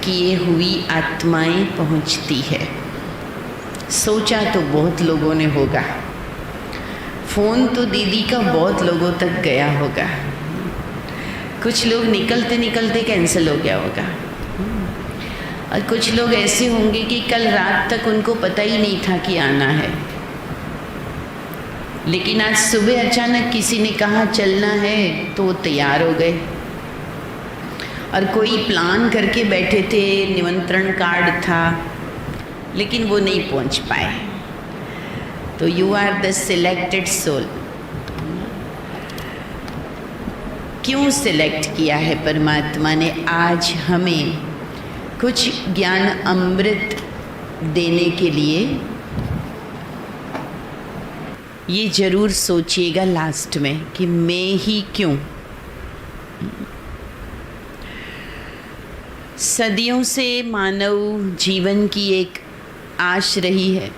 किए हुई आत्माएं पहुंचती है। सोचा तो बहुत लोगों ने होगा, फ़ोन तो दीदी का बहुत लोगों तक गया होगा, कुछ लोग निकलते निकलते कैंसिल हो गया होगा, और कुछ लोग ऐसे होंगे कि कल रात तक उनको पता ही नहीं था कि आना है, लेकिन आज सुबह अचानक किसी ने कहा चलना है तो वो तैयार हो गए। और कोई प्लान करके बैठे थे, निमंत्रण कार्ड था, लेकिन वो नहीं पहुंच पाए। तो you are the selected soul. क्यों सिलेक्ट किया है परमात्मा ने आज हमें कुछ ज्ञान अमृत देने के लिए? ये जरूर सोचिएगा लास्ट में कि मैं ही क्यों। सदियों से मानव जीवन की एक आश रही है।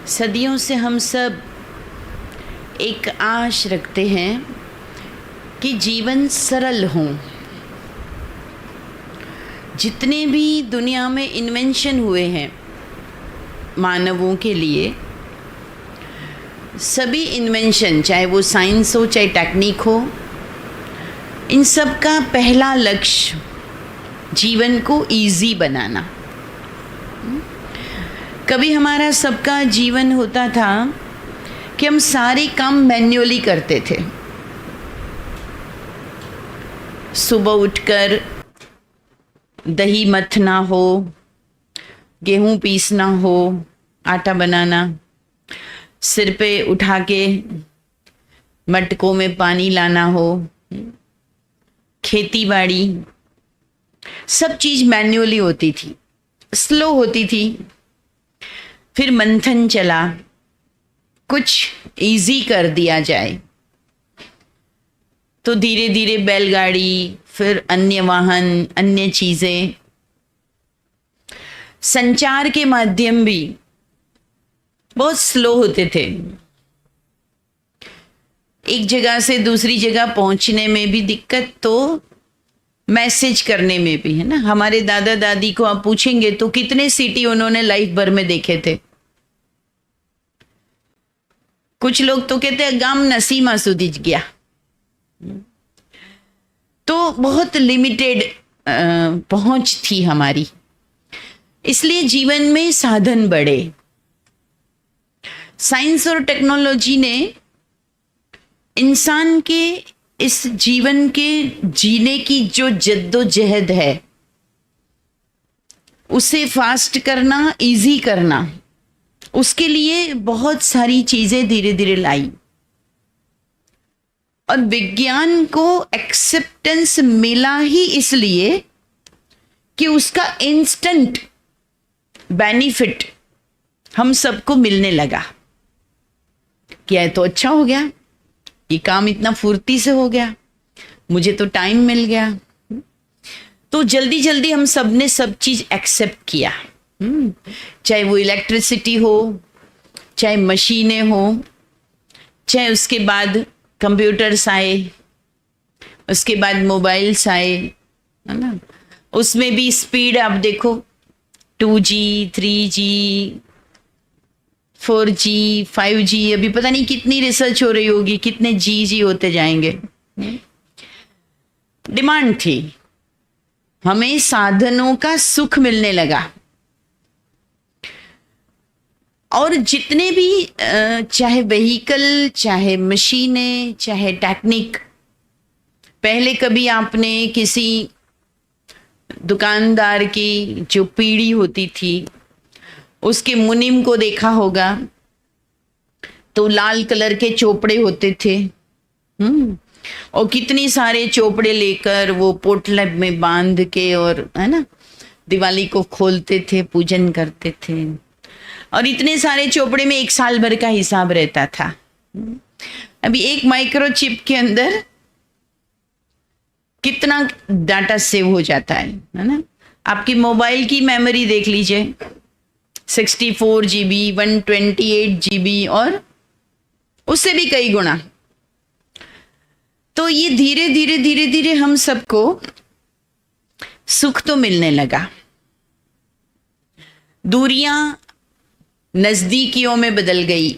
सदियों से हम सब एक आश रखते हैं कि जीवन सरल हो। जितने भी दुनिया में इन्वेंशन हुए हैं मानवों के लिए, सभी इन्वेंशन, चाहे वो साइंस हो चाहे टेक्निक हो, इन सब का पहला लक्ष्य जीवन को इजी बनाना। कभी हमारा सबका जीवन होता था कि हम सारे काम मैन्युअली करते थे। सुबह उठकर दही मथना हो, गेहूं पीसना हो, आटा बनाना, सिर पे उठा के मटकों में पानी लाना हो, खेती बाड़ी, सब चीज़ मैन्युअली होती थी, स्लो होती थी। फिर मंथन चला, कुछ इजी कर दिया जाए, तो धीरे धीरे बैलगाड़ी, फिर अन्य वाहन, अन्य चीज़ें, संचार के माध्यम भी बहुत स्लो होते थे। एक जगह से दूसरी जगह पहुंचने में भी दिक्कत, तो मैसेज करने में भी, है ना। हमारे दादा दादी को आप पूछेंगे तो कितने सिटी उन्होंने लाइफ भर में देखे थे। कुछ लोग तो कहते हैं गाम नसीमा सुधी गया। तो बहुत लिमिटेड पहुंच थी हमारी, इसलिए जीवन में साधन बढ़े। साइंस और टेक्नोलॉजी ने इंसान के इस जीवन के जीने की जो जद्दोजहद है, उसे फास्ट करना, इजी करना, उसके लिए बहुत सारी चीजें धीरे धीरे लाई। और विज्ञान को एक्सेप्टेंस मिला ही इसलिए कि उसका इंस्टेंट बेनिफिट हम सबको मिलने लगा। क्या है, तो अच्छा हो गया, ये काम इतना फुर्ती से हो गया, मुझे तो टाइम मिल गया। तो जल्दी जल्दी हम सब ने सब चीज एक्सेप्ट किया, चाहे वो इलेक्ट्रिसिटी हो, चाहे मशीनें हो, चाहे उसके बाद कंप्यूटर्स आए, उसके बाद मोबाइल्स आए, है ना। उसमें भी स्पीड आप देखो, 2G, 3G, 4G, 5G, अभी पता नहीं कितनी रिसर्च हो रही होगी, कितने जी होते जाएंगे। डिमांड थी, हमें साधनों का सुख मिलने लगा। और जितने भी चाहे व्हीकल, चाहे मशीनें, चाहे टेक्निक, पहले कभी आपने किसी दुकानदार की जो पीढ़ी होती थी, उसके मुनीम को देखा होगा, तो लाल कलर के चोपड़े होते थे, और कितनी सारे चोपड़े लेकर वो पोटलब में बांध के, और है ना, दिवाली को खोलते थे, पूजन करते थे। और इतने सारे चोपड़े में 1 साल भर का हिसाब रहता था। अभी एक माइक्रोचिप के अंदर कितना डाटा सेव हो जाता है ना। आपकी मोबाइल की मेमोरी देख लीजिए, 64 GB, 128 GB और उससे भी कई गुना। तो ये धीरे धीरे धीरे धीरे हम सबको सुख तो मिलने लगा, दूरियां नजदीकियों में बदल गई,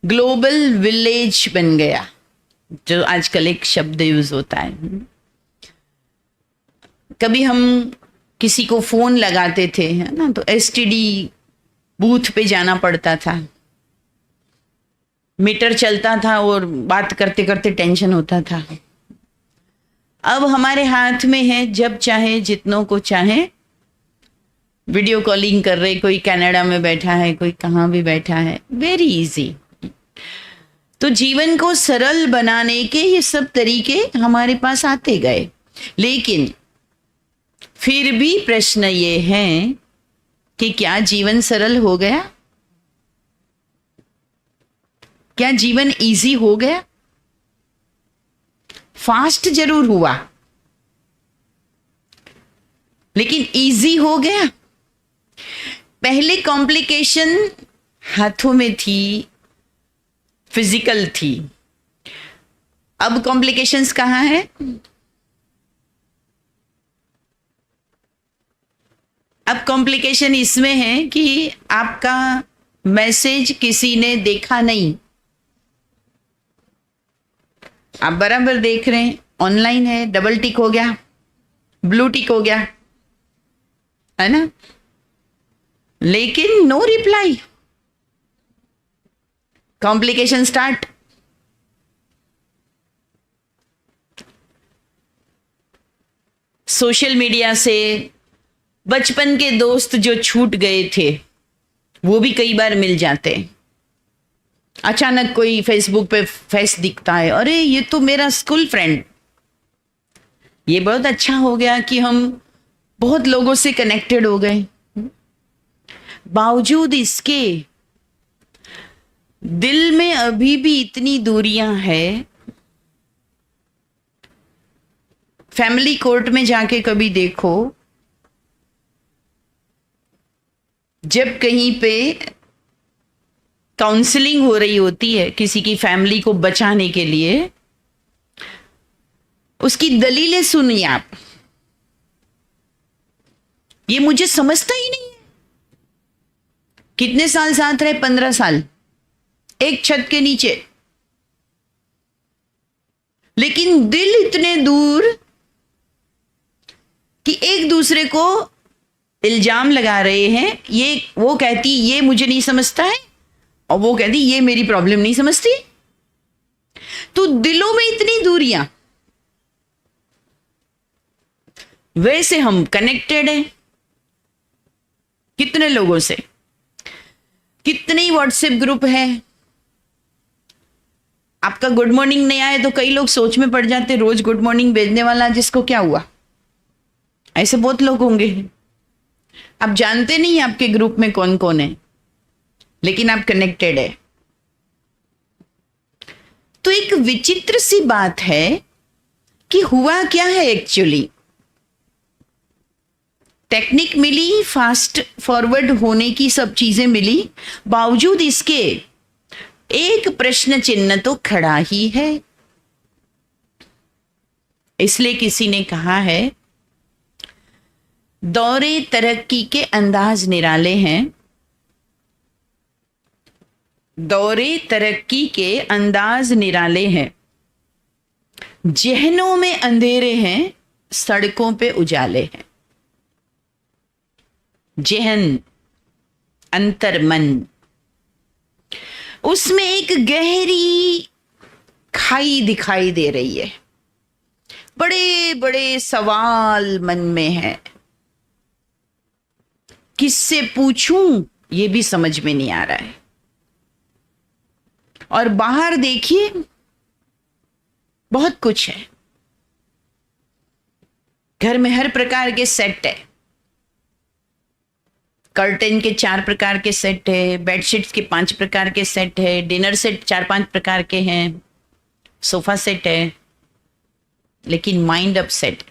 ग्लोबल विलेज बन गया, जो आजकल एक शब्द यूज होता है। कभी हम किसी को फोन लगाते थे, है ना, तो एसटीडी बूथ पे जाना पड़ता था, मीटर चलता था और बात करते करते टेंशन होता था। अब हमारे हाथ में है, जब चाहे जितनों को चाहे वीडियो कॉलिंग कर रहे, कोई कनाडा में बैठा है, कोई कहाँ भी बैठा है, वेरी इजी। तो जीवन को सरल बनाने के ये सब तरीके हमारे पास आते गए, लेकिन फिर भी प्रश्न ये है कि क्या जीवन सरल हो गया? क्या जीवन इजी हो गया? फास्ट जरूर हुआ, लेकिन इजी हो गया? पहले कॉम्प्लिकेशन हाथों में थी, फिजिकल थी, अब कॉम्प्लिकेशंस कहाँ है? अब कॉम्प्लिकेशन इसमें है कि आपका मैसेज किसी ने देखा नहीं, आप बराबर देख रहे हैं, ऑनलाइन है, डबल टिक हो गया, ब्लू टिक हो गया, है ना, लेकिन no reply. Complication start. Social media से बचपन के दोस्त जो छूट गए थे वो भी कई बार मिल जाते हैं। अचानक कोई फेसबुक पे फेस दिखता है, अरे ये तो मेरा स्कूल फ्रेंड। ये बहुत अच्छा हो गया कि हम बहुत लोगों से कनेक्टेड हो गए। बावजूद इसके दिल में अभी भी इतनी दूरियां हैं। फैमिली कोर्ट में जाके कभी देखो, जब कहीं पे काउंसलिंग हो रही होती है किसी की फैमिली को बचाने के लिए, उसकी दलीलें सुनिए आप। ये मुझे समझता ही नहीं है। कितने साल साथ रहे? 15 साल एक छत के नीचे, लेकिन दिल इतने दूर कि एक दूसरे को इल्जाम लगा रहे हैं। ये वो कहती ये मुझे नहीं समझता है, और वो कहती ये मेरी प्रॉब्लम नहीं समझती। तो दिलों में इतनी दूरियां। वैसे हम कनेक्टेड हैं कितने लोगों से, कितने ही व्हाट्सएप ग्रुप है। आपका गुड मॉर्निंग नहीं आए तो कई लोग सोच में पड़ जाते, रोज गुड मॉर्निंग भेजने वाला जिसको क्या हुआ। ऐसे बहुत लोग होंगे, आप जानते नहीं आपके ग्रुप में कौन कौन है, लेकिन आप कनेक्टेड है। तो एक विचित्र सी बात है कि हुआ क्या है एक्चुअली। टेक्निक मिली, फास्ट फॉरवर्ड होने की सब चीजें मिली, बावजूद इसके एक प्रश्न चिन्ह तो खड़ा ही है। इसलिए किसी ने कहा है, दौरे तरक्की के अंदाज निराले हैं, दौरे तरक्की के अंदाज निराले हैं, जहनों में अंधेरे हैं, सड़कों पे उजाले हैं। जहन, अंतर्मन, उसमें एक गहरी खाई दिखाई दे रही है। बड़े बड़े सवाल मन में है, किससे पूछूं ये भी समझ में नहीं आ रहा है। और बाहर देखिए बहुत कुछ है, घर में हर प्रकार के सेट है, कर्टेन के 4 प्रकार के सेट है, बेडशीट्स के 5 प्रकार के सेट है, डिनर सेट 4-5 प्रकार के हैं, सोफा सेट है, लेकिन माइंड अपसेट।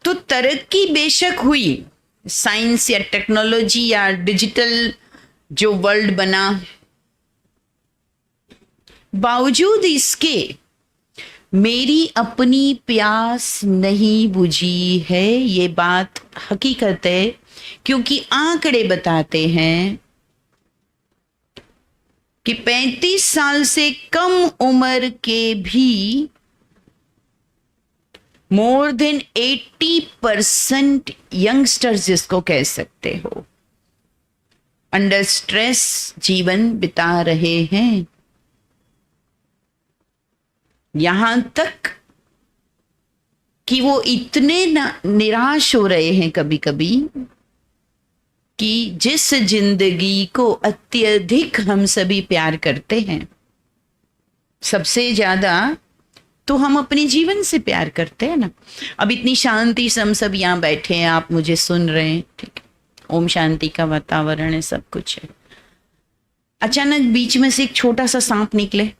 तो तरक्की बेशक हुई, साइंस या टेक्नोलॉजी या डिजिटल जो वर्ल्ड बना, बावजूद इसके मेरी अपनी प्यास नहीं बुझी है। ये बात हकीकत है, क्योंकि आंकड़े बताते हैं कि 35 साल से कम उम्र के भी मोर देन 80% यंगस्टर्स, जिसको कह सकते हो, अंडर स्ट्रेस जीवन बिता रहे हैं। यहां तक कि वो इतने निराश हो रहे हैं कभी कभी कि जिस जिंदगी को अत्यधिक हम सभी प्यार करते हैं, सबसे ज्यादा तो हम अपने जीवन से प्यार करते हैं ना। अब इतनी शांति से हम सब यहाँ बैठे हैं, आप मुझे सुन रहे हैं, ठीक है, ओम शांति का वातावरण है, सब कुछ है। अचानक बीच में से एक छोटा सा सांप निकले,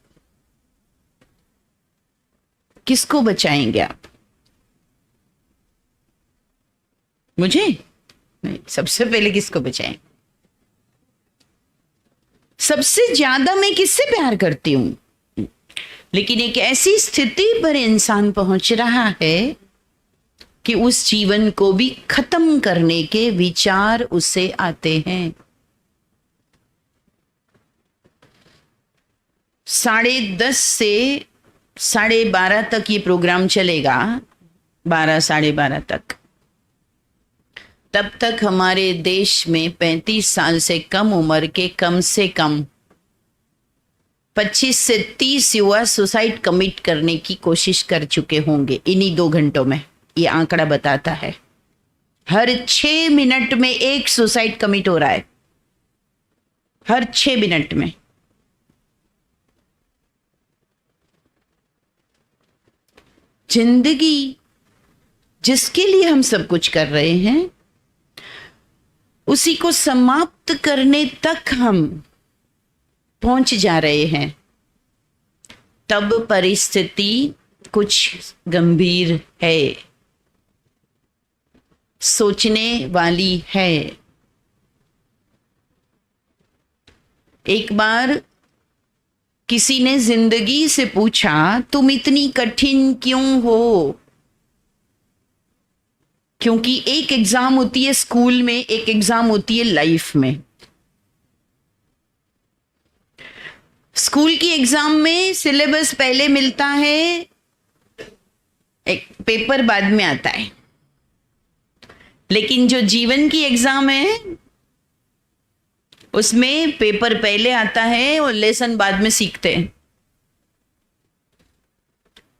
किसको बचाएंगे आप? मुझे नहीं, सबसे पहले किसको बचाएं? सबसे ज्यादा मैं किससे प्यार करती हूं? लेकिन एक ऐसी स्थिति पर इंसान पहुंच रहा है कि उस जीवन को भी खत्म करने के विचार उसे आते हैं। 10:30 से 12:30 तक ये प्रोग्राम चलेगा, 12 साढ़े 12 तक। तब तक हमारे देश में 35 साल से कम उम्र के कम से कम 25 से 30 युवा सुसाइड कमिट करने की कोशिश कर चुके होंगे इन्हीं 2 घंटों में। ये आंकड़ा बताता है हर 6 मिनट में एक सुसाइड कमिट हो रहा है, हर 6 मिनट में। जिंदगी जिसके लिए हम सब कुछ कर रहे हैं, उसी को समाप्त करने तक हम पहुंच जा रहे हैं, तब परिस्थिति कुछ गंभीर है, सोचने वाली है। एक बार किसी ने जिंदगी से पूछा, तुम इतनी कठिन क्यों हो? क्योंकि एक एग्जाम होती है स्कूल में, एक एग्जाम होती है लाइफ में। स्कूल की एग्जाम में सिलेबस पहले मिलता है, एक पेपर बाद में आता है। लेकिन जो जीवन की एग्जाम है, उसमें पेपर पहले आता है और लेसन बाद में सीखते हैं।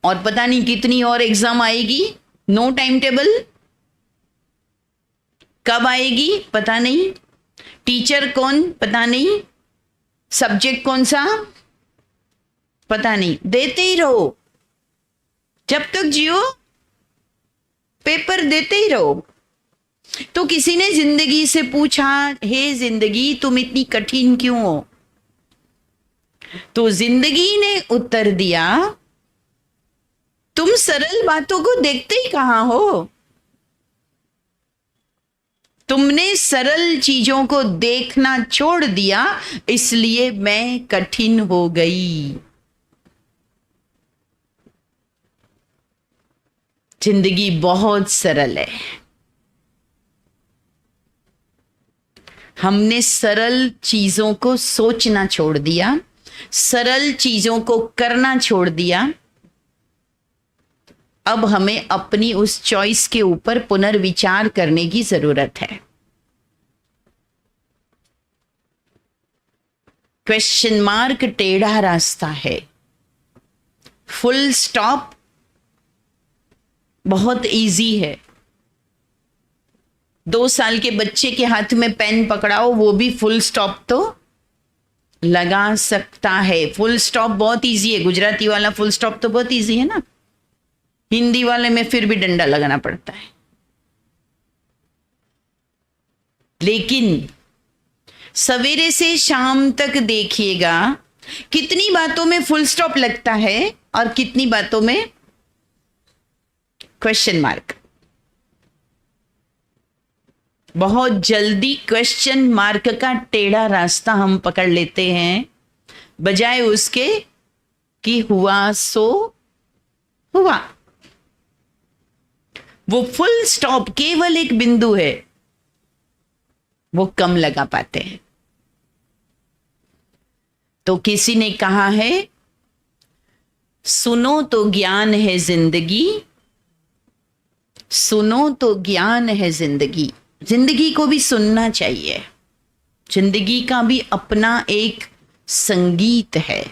और पता नहीं कितनी और एग्जाम आएगी, नो टाइम टेबल, कब आएगी पता नहीं, टीचर कौन पता नहीं, सब्जेक्ट कौन सा पता नहीं, देते ही रहो जब तक जियो, पेपर देते ही रहो। तो किसी ने जिंदगी से पूछा, हे जिंदगी तुम इतनी कठिन क्यों हो? तो जिंदगी ने उत्तर दिया, तुम सरल बातों को देखते ही कहां हो? तुमने सरल चीजों को देखना छोड़ दिया, इसलिए मैं कठिन हो गई। जिंदगी बहुत सरल है। हमने सरल चीजों को सोचना छोड़ दिया, सरल चीजों को करना छोड़ दिया। अब हमें अपनी उस चॉइस के ऊपर पुनर्विचार करने की जरूरत है। क्वेश्चन मार्क टेढ़ा रास्ता है, फुल स्टॉप बहुत इजी है। 2 साल के बच्चे के हाथ में पेन पकड़ाओ, वो भी फुल स्टॉप तो लगा सकता है। फुल स्टॉप बहुत इजी है, गुजराती वाला फुल स्टॉप तो बहुत इजी है ना। हिंदी वाले में फिर भी डंडा लगाना पड़ता है। लेकिन सवेरे से शाम तक देखिएगा कितनी बातों में फुल स्टॉप लगता है और कितनी बातों में क्वेश्चन मार्क। बहुत जल्दी क्वेश्चन मार्क का टेढ़ा रास्ता हम पकड़ लेते हैं, बजाय उसके कि हुआ सो हुआ। वो फुल स्टॉप केवल एक बिंदु है, वो कम लगा पाते हैं। तो किसी ने कहा है, सुनो तो ज्ञान है जिंदगी, सुनो तो ज्ञान है जिंदगी। जिंदगी को भी सुनना चाहिए। जिंदगी का भी अपना एक संगीत है।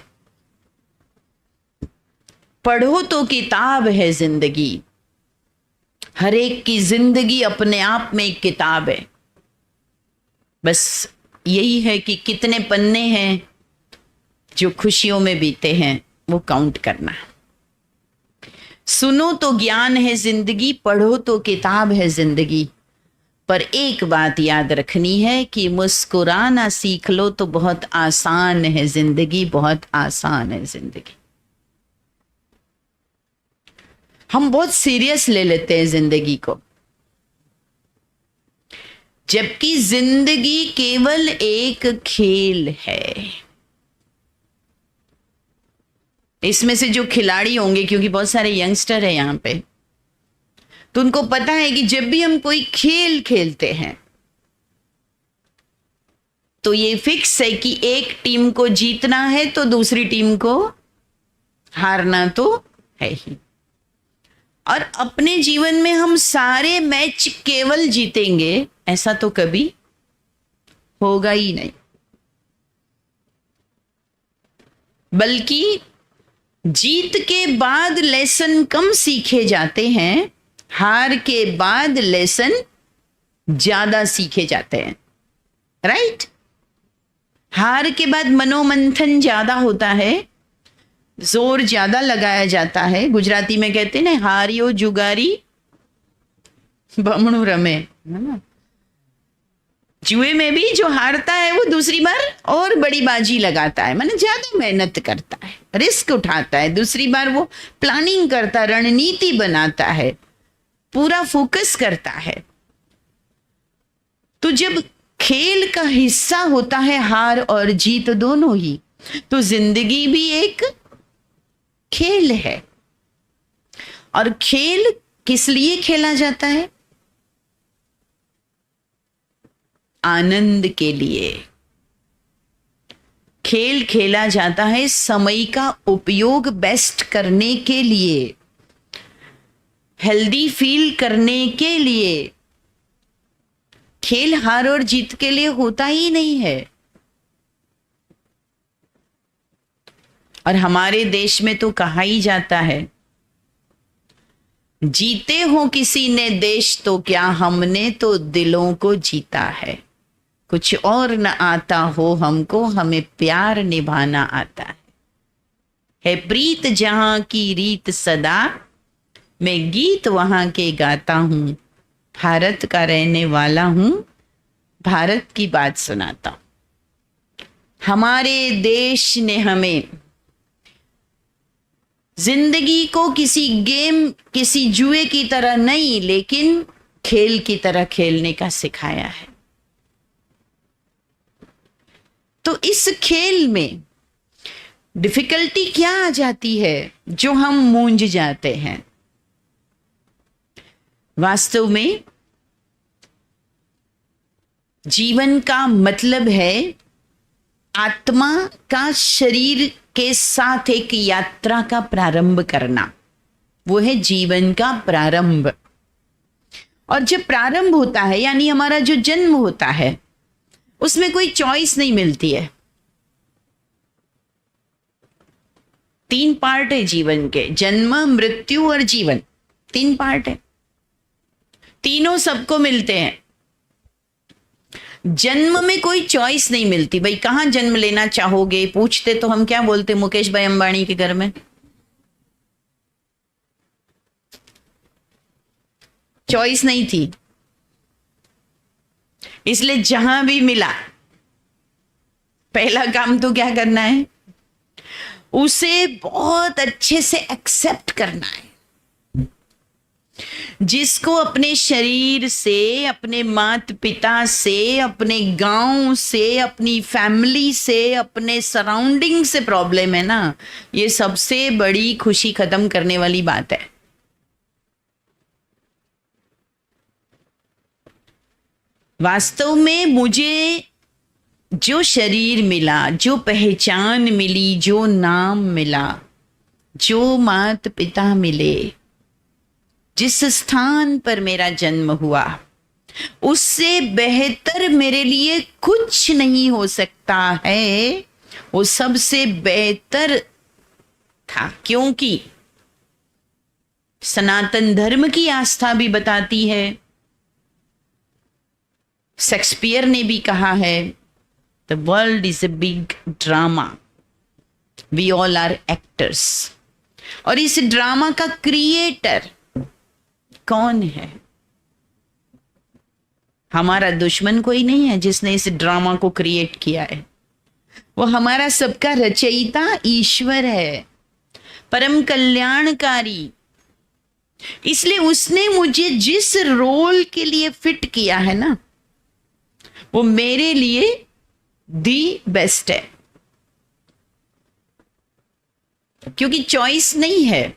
पढ़ो तो किताब है जिंदगी। हर एक की जिंदगी अपने आप में एक किताब है। बस यही है कि कितने पन्ने हैं जो खुशियों में बीते हैं, वो काउंट करना। सुनो तो ज्ञान है जिंदगी, पढ़ो तो किताब है जिंदगी। पर एक बात याद रखनी है कि मुस्कुराना सीख लो तो बहुत आसान है जिंदगी, बहुत आसान है जिंदगी। हम बहुत सीरियस ले लेते हैं जिंदगी को, जबकि जिंदगी केवल एक खेल है। इसमें से जो खिलाड़ी होंगे, क्योंकि बहुत सारे यंगस्टर हैं यहां पे, तो उनको पता है कि जब भी हम कोई खेल खेलते हैं तो ये फिक्स है कि एक टीम को जीतना है तो दूसरी टीम को हारना तो है ही। और अपने जीवन में हम सारे मैच केवल जीतेंगे ऐसा तो कभी होगा ही नहीं, बल्कि जीत के बाद लेसन कम सीखे जाते हैं, हार के बाद लेसन ज्यादा सीखे जाते हैं। राइट? हार के बाद मनोमंथन ज्यादा होता है, जोर ज्यादा लगाया जाता है। गुजराती में कहते हैं ना, हारियो जुगारी बमणु रमे, है ना। जुए में भी जो हारता है वो दूसरी बार और बड़ी बाजी लगाता है, माने ज्यादा मेहनत करता है, रिस्क उठाता है। दूसरी बार वो प्लानिंग करता, रणनीति बनाता है, पूरा फोकस करता है। तो जब खेल का हिस्सा होता है हार और जीत दोनों ही, तो जिंदगी भी एक खेल है। और खेल किस लिए खेला जाता है? आनंद के लिए। खेल खेला जाता है समय का उपयोग बेस्ट करने के लिए, हेल्दी फील करने के लिए। खेल हार और जीत के लिए होता ही नहीं है। और हमारे देश में तो कहा ही जाता है, जीते हो किसी ने देश तो क्या, हमने तो दिलों को जीता है। कुछ और न आता हो हमको, हमें प्यार निभाना आता है प्रीत जहां की रीत सदा, मैं गीत वहां के गाता हूं। भारत का रहने वाला हूं, भारत की बात सुनाता हूं। हमारे देश ने हमें जिंदगी को किसी गेम, किसी जुए की तरह नहीं, लेकिन खेल की तरह खेलने का सिखाया है। तो इस खेल में डिफिकल्टी क्या आ जाती है जो हम मूंझ जाते हैं? वास्तव में जीवन का मतलब है आत्मा का शरीर के साथ एक यात्रा का प्रारंभ करना। वो है जीवन का प्रारंभ। और जब प्रारंभ होता है, यानी हमारा जो जन्म होता है, उसमें कोई चॉइस नहीं मिलती है। 3 पार्ट है जीवन के, जन्म, मृत्यु और जीवन। 3 पार्ट है, तीनों सबको मिलते हैं। जन्म में कोई चॉइस नहीं मिलती। भाई कहां जन्म लेना चाहोगे पूछते तो हम क्या बोलते? मुकेश भाई अंबानी के घर में। चॉइस नहीं थी। इसलिए जहां भी मिला, पहला काम तो क्या करना है, उसे बहुत अच्छे से एक्सेप्ट करना है। जिसको अपने शरीर से, अपने माता पिता से, अपने गांव से, अपनी फैमिली से, अपने सराउंडिंग से प्रॉब्लम है ना, ये सबसे बड़ी खुशी खत्म करने वाली बात है। वास्तव में मुझे जो शरीर मिला, जो पहचान मिली, जो नाम मिला, जो माता पिता मिले, जिस स्थान पर मेरा जन्म हुआ, उससे बेहतर मेरे लिए कुछ नहीं हो सकता है। वो सबसे बेहतर था, क्योंकि सनातन धर्म की आस्था भी बताती है, शेक्सपियर ने भी कहा है, the world is a big drama, we all are actors. और इस ड्रामा का क्रिएटर कौन है? हमारा दुश्मन कोई नहीं है जिसने इस ड्रामा को क्रिएट किया है। वो हमारा सबका रचयिता ईश्वर है, परम कल्याणकारी। इसलिए उसने मुझे जिस रोल के लिए फिट किया है ना, वो मेरे लिए दी बेस्ट है, क्योंकि चॉइस नहीं है।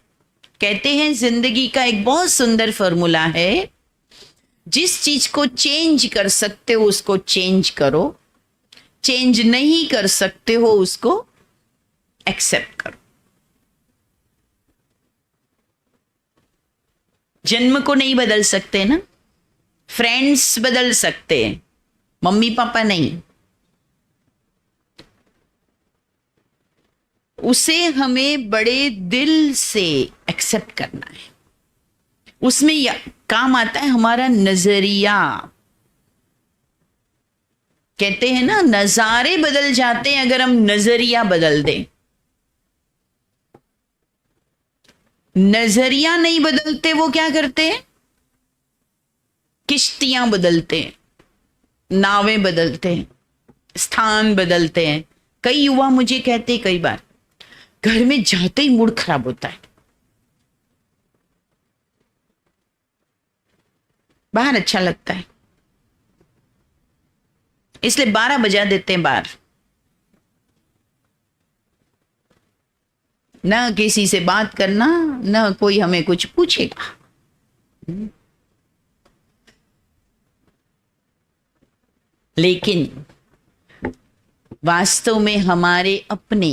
कहते हैं जिंदगी का एक बहुत सुंदर फॉर्मूला है, जिस चीज को चेंज कर सकते हो उसको चेंज करो, चेंज नहीं कर सकते हो उसको एक्सेप्ट करो। जन्म को नहीं बदल सकते ना, फ्रेंड्स बदल सकते हैं, मम्मी पापा नहीं। उसे हमें बड़े दिल से एक्सेप्ट करना है। उसमें काम आता है हमारा नजरिया। कहते हैं ना, नजारे बदल जाते हैं अगर हम नजरिया बदल दें। नजरिया नहीं बदलते, वो क्या करते हैं, किश्तियां बदलते हैं, नावें बदलते हैं, स्थान बदलते हैं। कई युवा मुझे कहते हैं, कई बार घर में जाते ही मूड खराब होता है, बाहर अच्छा लगता है, इसलिए 12 बजा देते हैं बाहर। ना किसी से बात करना, ना कोई हमें कुछ पूछेगा। लेकिन वास्तव में हमारे अपने,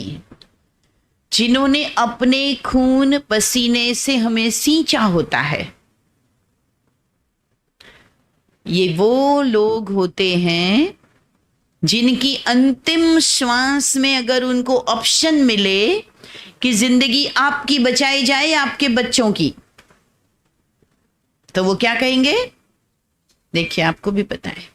जिन्होंने अपने खून पसीने से हमें सींचा होता है, ये वो लोग होते हैं जिनकी अंतिम श्वास में अगर उनको ऑप्शन मिले कि जिंदगी आपकी बचाई जाए आपके बच्चों की, तो वो क्या कहेंगे? देखिए, आपको भी पता है,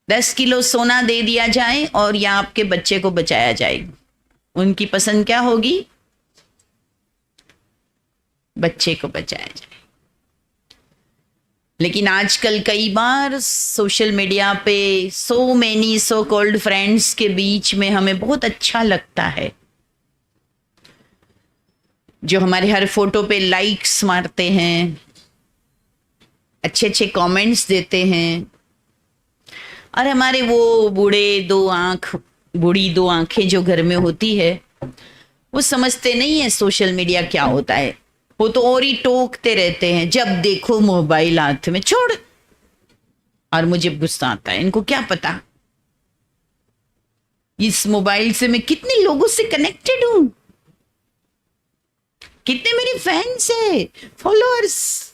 10 किलो सोना दे दिया जाए और या आपके बच्चे को बचाया जाए, उनकी पसंद क्या होगी? बच्चे को बचाया जाए। लेकिन आजकल कई बार सोशल मीडिया पे so many so called friends के बीच में हमें बहुत अच्छा लगता है, जो हमारे हर फोटो पे लाइक्स मारते हैं, अच्छे अच्छे कमेंट्स देते हैं, और हमारे वो बूढ़ी दो आंखें जो घर में होती है, वो समझते नहीं है सोशल मीडिया क्या होता है। वो तो और ही टोकते रहते हैं, जब देखो मोबाइल हाथ में छोड़। और मुझे गुस्सा आता है, इनको क्या पता इस मोबाइल से मैं कितने लोगों से कनेक्टेड हूं, कितने मेरे फैंस है, फॉलोअर्स।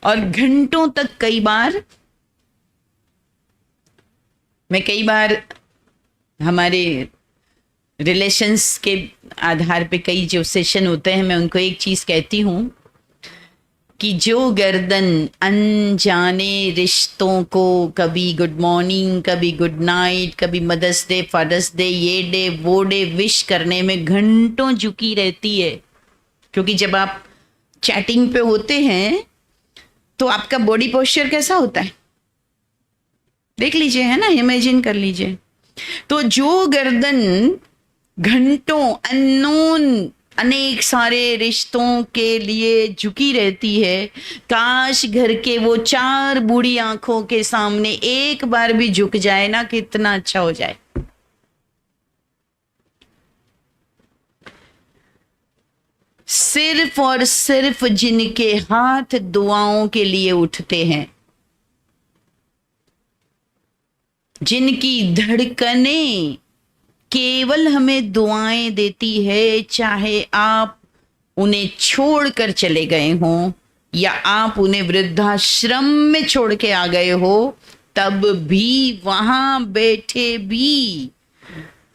और घंटों तक कई बार हमारे रिलेशंस के आधार पे कई जो सेशन होते हैं, मैं उनको एक चीज कहती हूं कि जो गर्दन अनजाने रिश्तों को कभी गुड मॉर्निंग, कभी गुड नाइट, कभी मदर्स डे, फादर्स डे, ये डे वो डे विश करने में घंटों झुकी रहती है। क्योंकि जब आप चैटिंग पे होते हैं तो आपका बॉडी पोस्चर कैसा होता है, देख लीजिए, है ना, इमेजिन कर लीजिए। तो जो गर्दन घंटों अननोन अनेक सारे रिश्तों के लिए झुकी रहती है, काश घर के वो 4 बूढ़ी आंखों के सामने एक बार भी झुक जाए ना, कितना अच्छा हो जाए। सिर्फ और सिर्फ जिनके हाथ दुआओं के लिए उठते हैं, जिनकी धड़कनें केवल हमें दुआएं देती है, चाहे आप उन्हें छोड़कर चले गए हों या आप उन्हें वृद्धाश्रम में छोड़ के आ गए हो, तब भी वहां बैठे भी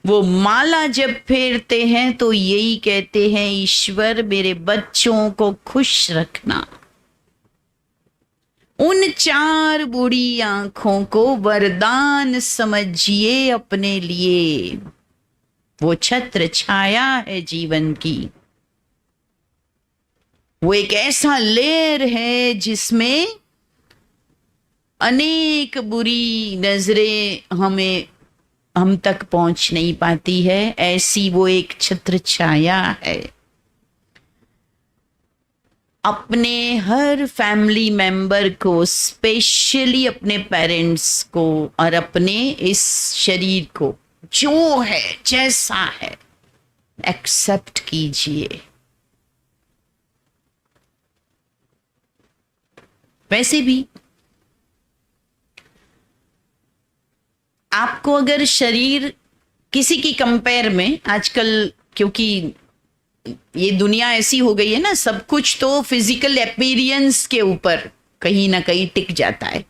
वो माला जब फेरते हैं तो यही कहते हैं, ईश्वर मेरे बच्चों को खुश रखना। उन 4 बूढ़ी आंखों को वरदान समझिए अपने लिए। वो छत्र छाया है जीवन की, वो एक ऐसा लेयर है जिसमें अनेक बुरी नजरें हम तक पहुंच नहीं पाती है, ऐसी वो एक छत्र छाया है। अपने हर फैमिली मेंबर को, स्पेशली अपने पेरेंट्स को और अपने इस शरीर को जो है जैसा है एक्सेप्ट कीजिए। वैसे भी आपको अगर शरीर किसी की कंपेयर में, आजकल क्योंकि ये दुनिया ऐसी हो गई है ना, सब कुछ तो फिजिकल अपीयरेंस के ऊपर कहीं ना कहीं टिक जाता है।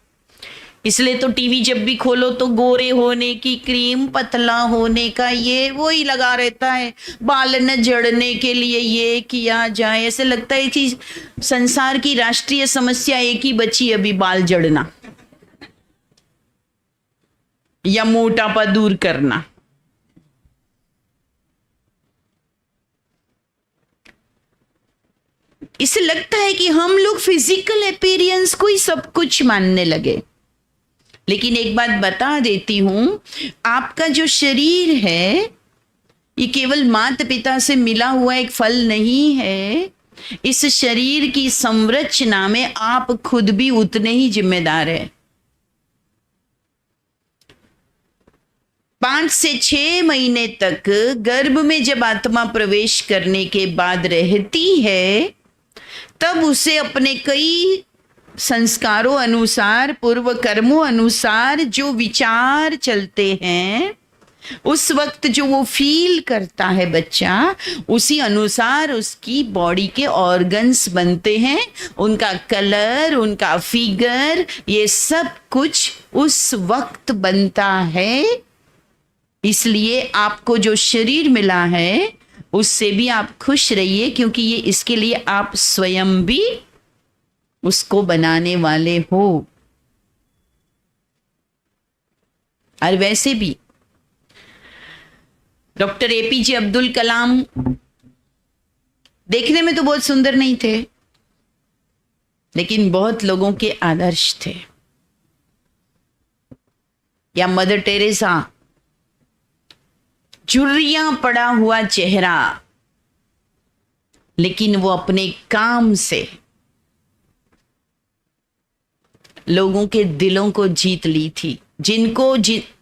इसलिए तो टीवी जब भी खोलो तो गोरे होने की क्रीम, पतला होने का ये वो ही लगा रहता है, बाल न झड़ने के लिए ये किया जाए। ऐसे लगता है कि संसार की राष्ट्रीय समस्या एक ही बची, अभी बाल झड़ना या मोटापा दूर करना। इससे लगता है कि हम लोग फिजिकल अपीयरेंस को ही सब कुछ मानने लगे। लेकिन एक बात बता देती हूं, आपका जो शरीर है ये केवल माता पिता से मिला हुआ एक फल नहीं है। इस शरीर की संरचना में आप खुद भी उतने ही जिम्मेदार हैं। 5 से 6 महीने तक गर्भ में जब आत्मा प्रवेश करने के बाद रहती है, तब उसे अपने कई संस्कारों अनुसार, पूर्व कर्मों अनुसार जो विचार चलते हैं, उस वक्त जो वो फील करता है बच्चा, उसी अनुसार उसकी बॉडी के ऑर्गन्स बनते हैं, उनका कलर, उनका फिगर, ये सब कुछ उस वक्त बनता है। इसलिए आपको जो शरीर मिला है उससे भी आप खुश रहिए, क्योंकि ये इसके लिए आप स्वयं भी उसको बनाने वाले हो। और वैसे भी डॉक्टर एपीजे अब्दुल कलाम देखने में तो बहुत सुंदर नहीं थे, लेकिन बहुत लोगों के आदर्श थे। या मदर टेरेसा, झुर्रियां पड़ा हुआ चेहरा, लेकिन वो अपने काम से लोगों के दिलों को जीत ली थी, जिनको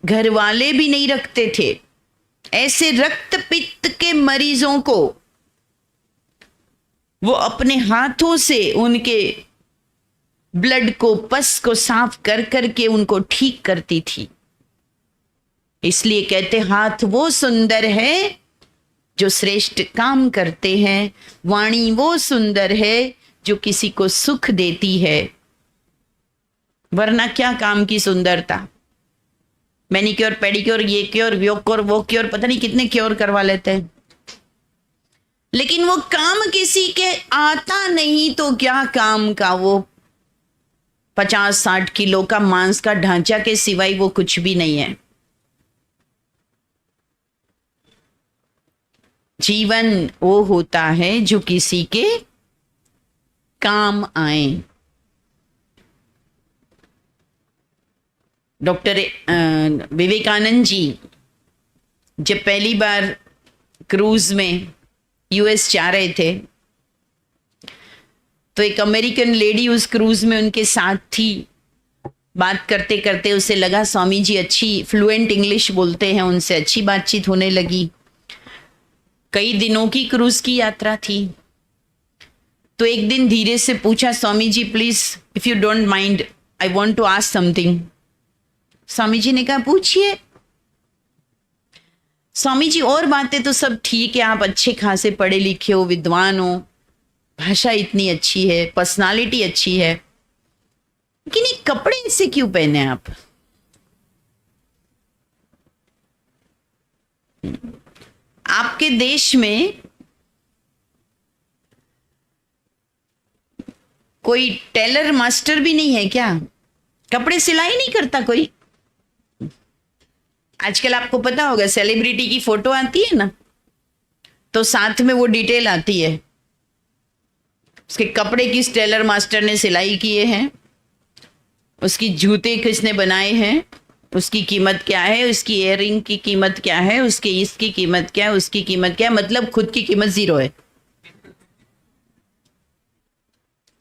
घर वाले भी नहीं रखते थे। ऐसे रक्त पित्त के मरीजों को वो अपने हाथों से उनके ब्लड को, पस को साफ कर करके उनको ठीक करती थी। इसलिए कहते हाथ वो सुंदर है जो श्रेष्ठ काम करते हैं, वाणी वो सुंदर है जो किसी को सुख देती है। वरना क्या काम की सुंदरता, मैनिक्योर, पेडिक्योर, ये क्योर, वो क्योर, वो क्योर, पता नहीं कितने क्योर करवा लेते हैं। लेकिन वो काम किसी के आता नहीं तो क्या काम का, वो 50-60 किलो का मांस का ढांचा के सिवाय वो कुछ भी नहीं है। जीवन वो होता है जो किसी के काम आए। डॉक्टर विवेकानंद जी जब पहली बार क्रूज में यूएस जा रहे थे तो एक अमेरिकन लेडी उस क्रूज में उनके साथ थी। बात करते करते उसे लगा स्वामी जी अच्छी फ्लुएंट इंग्लिश बोलते हैं, उनसे अच्छी बातचीत होने लगी। कई दिनों की क्रूज की यात्रा थी। तो एक दिन धीरे से पूछा, Swami ji please if you don't mind I want to ask something. Swami ji ने कहा पूछिए। स्वामी जी और बातें तो सब ठीक है, आप अच्छे खासे पढ़े लिखे हो, विद्वान हो, भाषा इतनी अच्छी है, पर्सनालिटी अच्छी है, लेकिन ये कपड़े ऐसे क्यों पहने आप? आपके देश में कोई टेलर मास्टर भी नहीं है क्या? कपड़े सिलाई नहीं करता कोई? आजकल आपको पता होगा सेलिब्रिटी की फोटो आती है ना, तो साथ में वो डिटेल आती है, उसके कपड़े किस टेलर मास्टर ने सिलाई किए हैं, उसकी जूते किसने बनाए हैं, उसकी कीमत क्या है, उसकी इयररिंग की कीमत क्या है, उसके इसकी कीमत क्या है, उसकी कीमत क्या है, मतलब खुद की कीमत 0 है,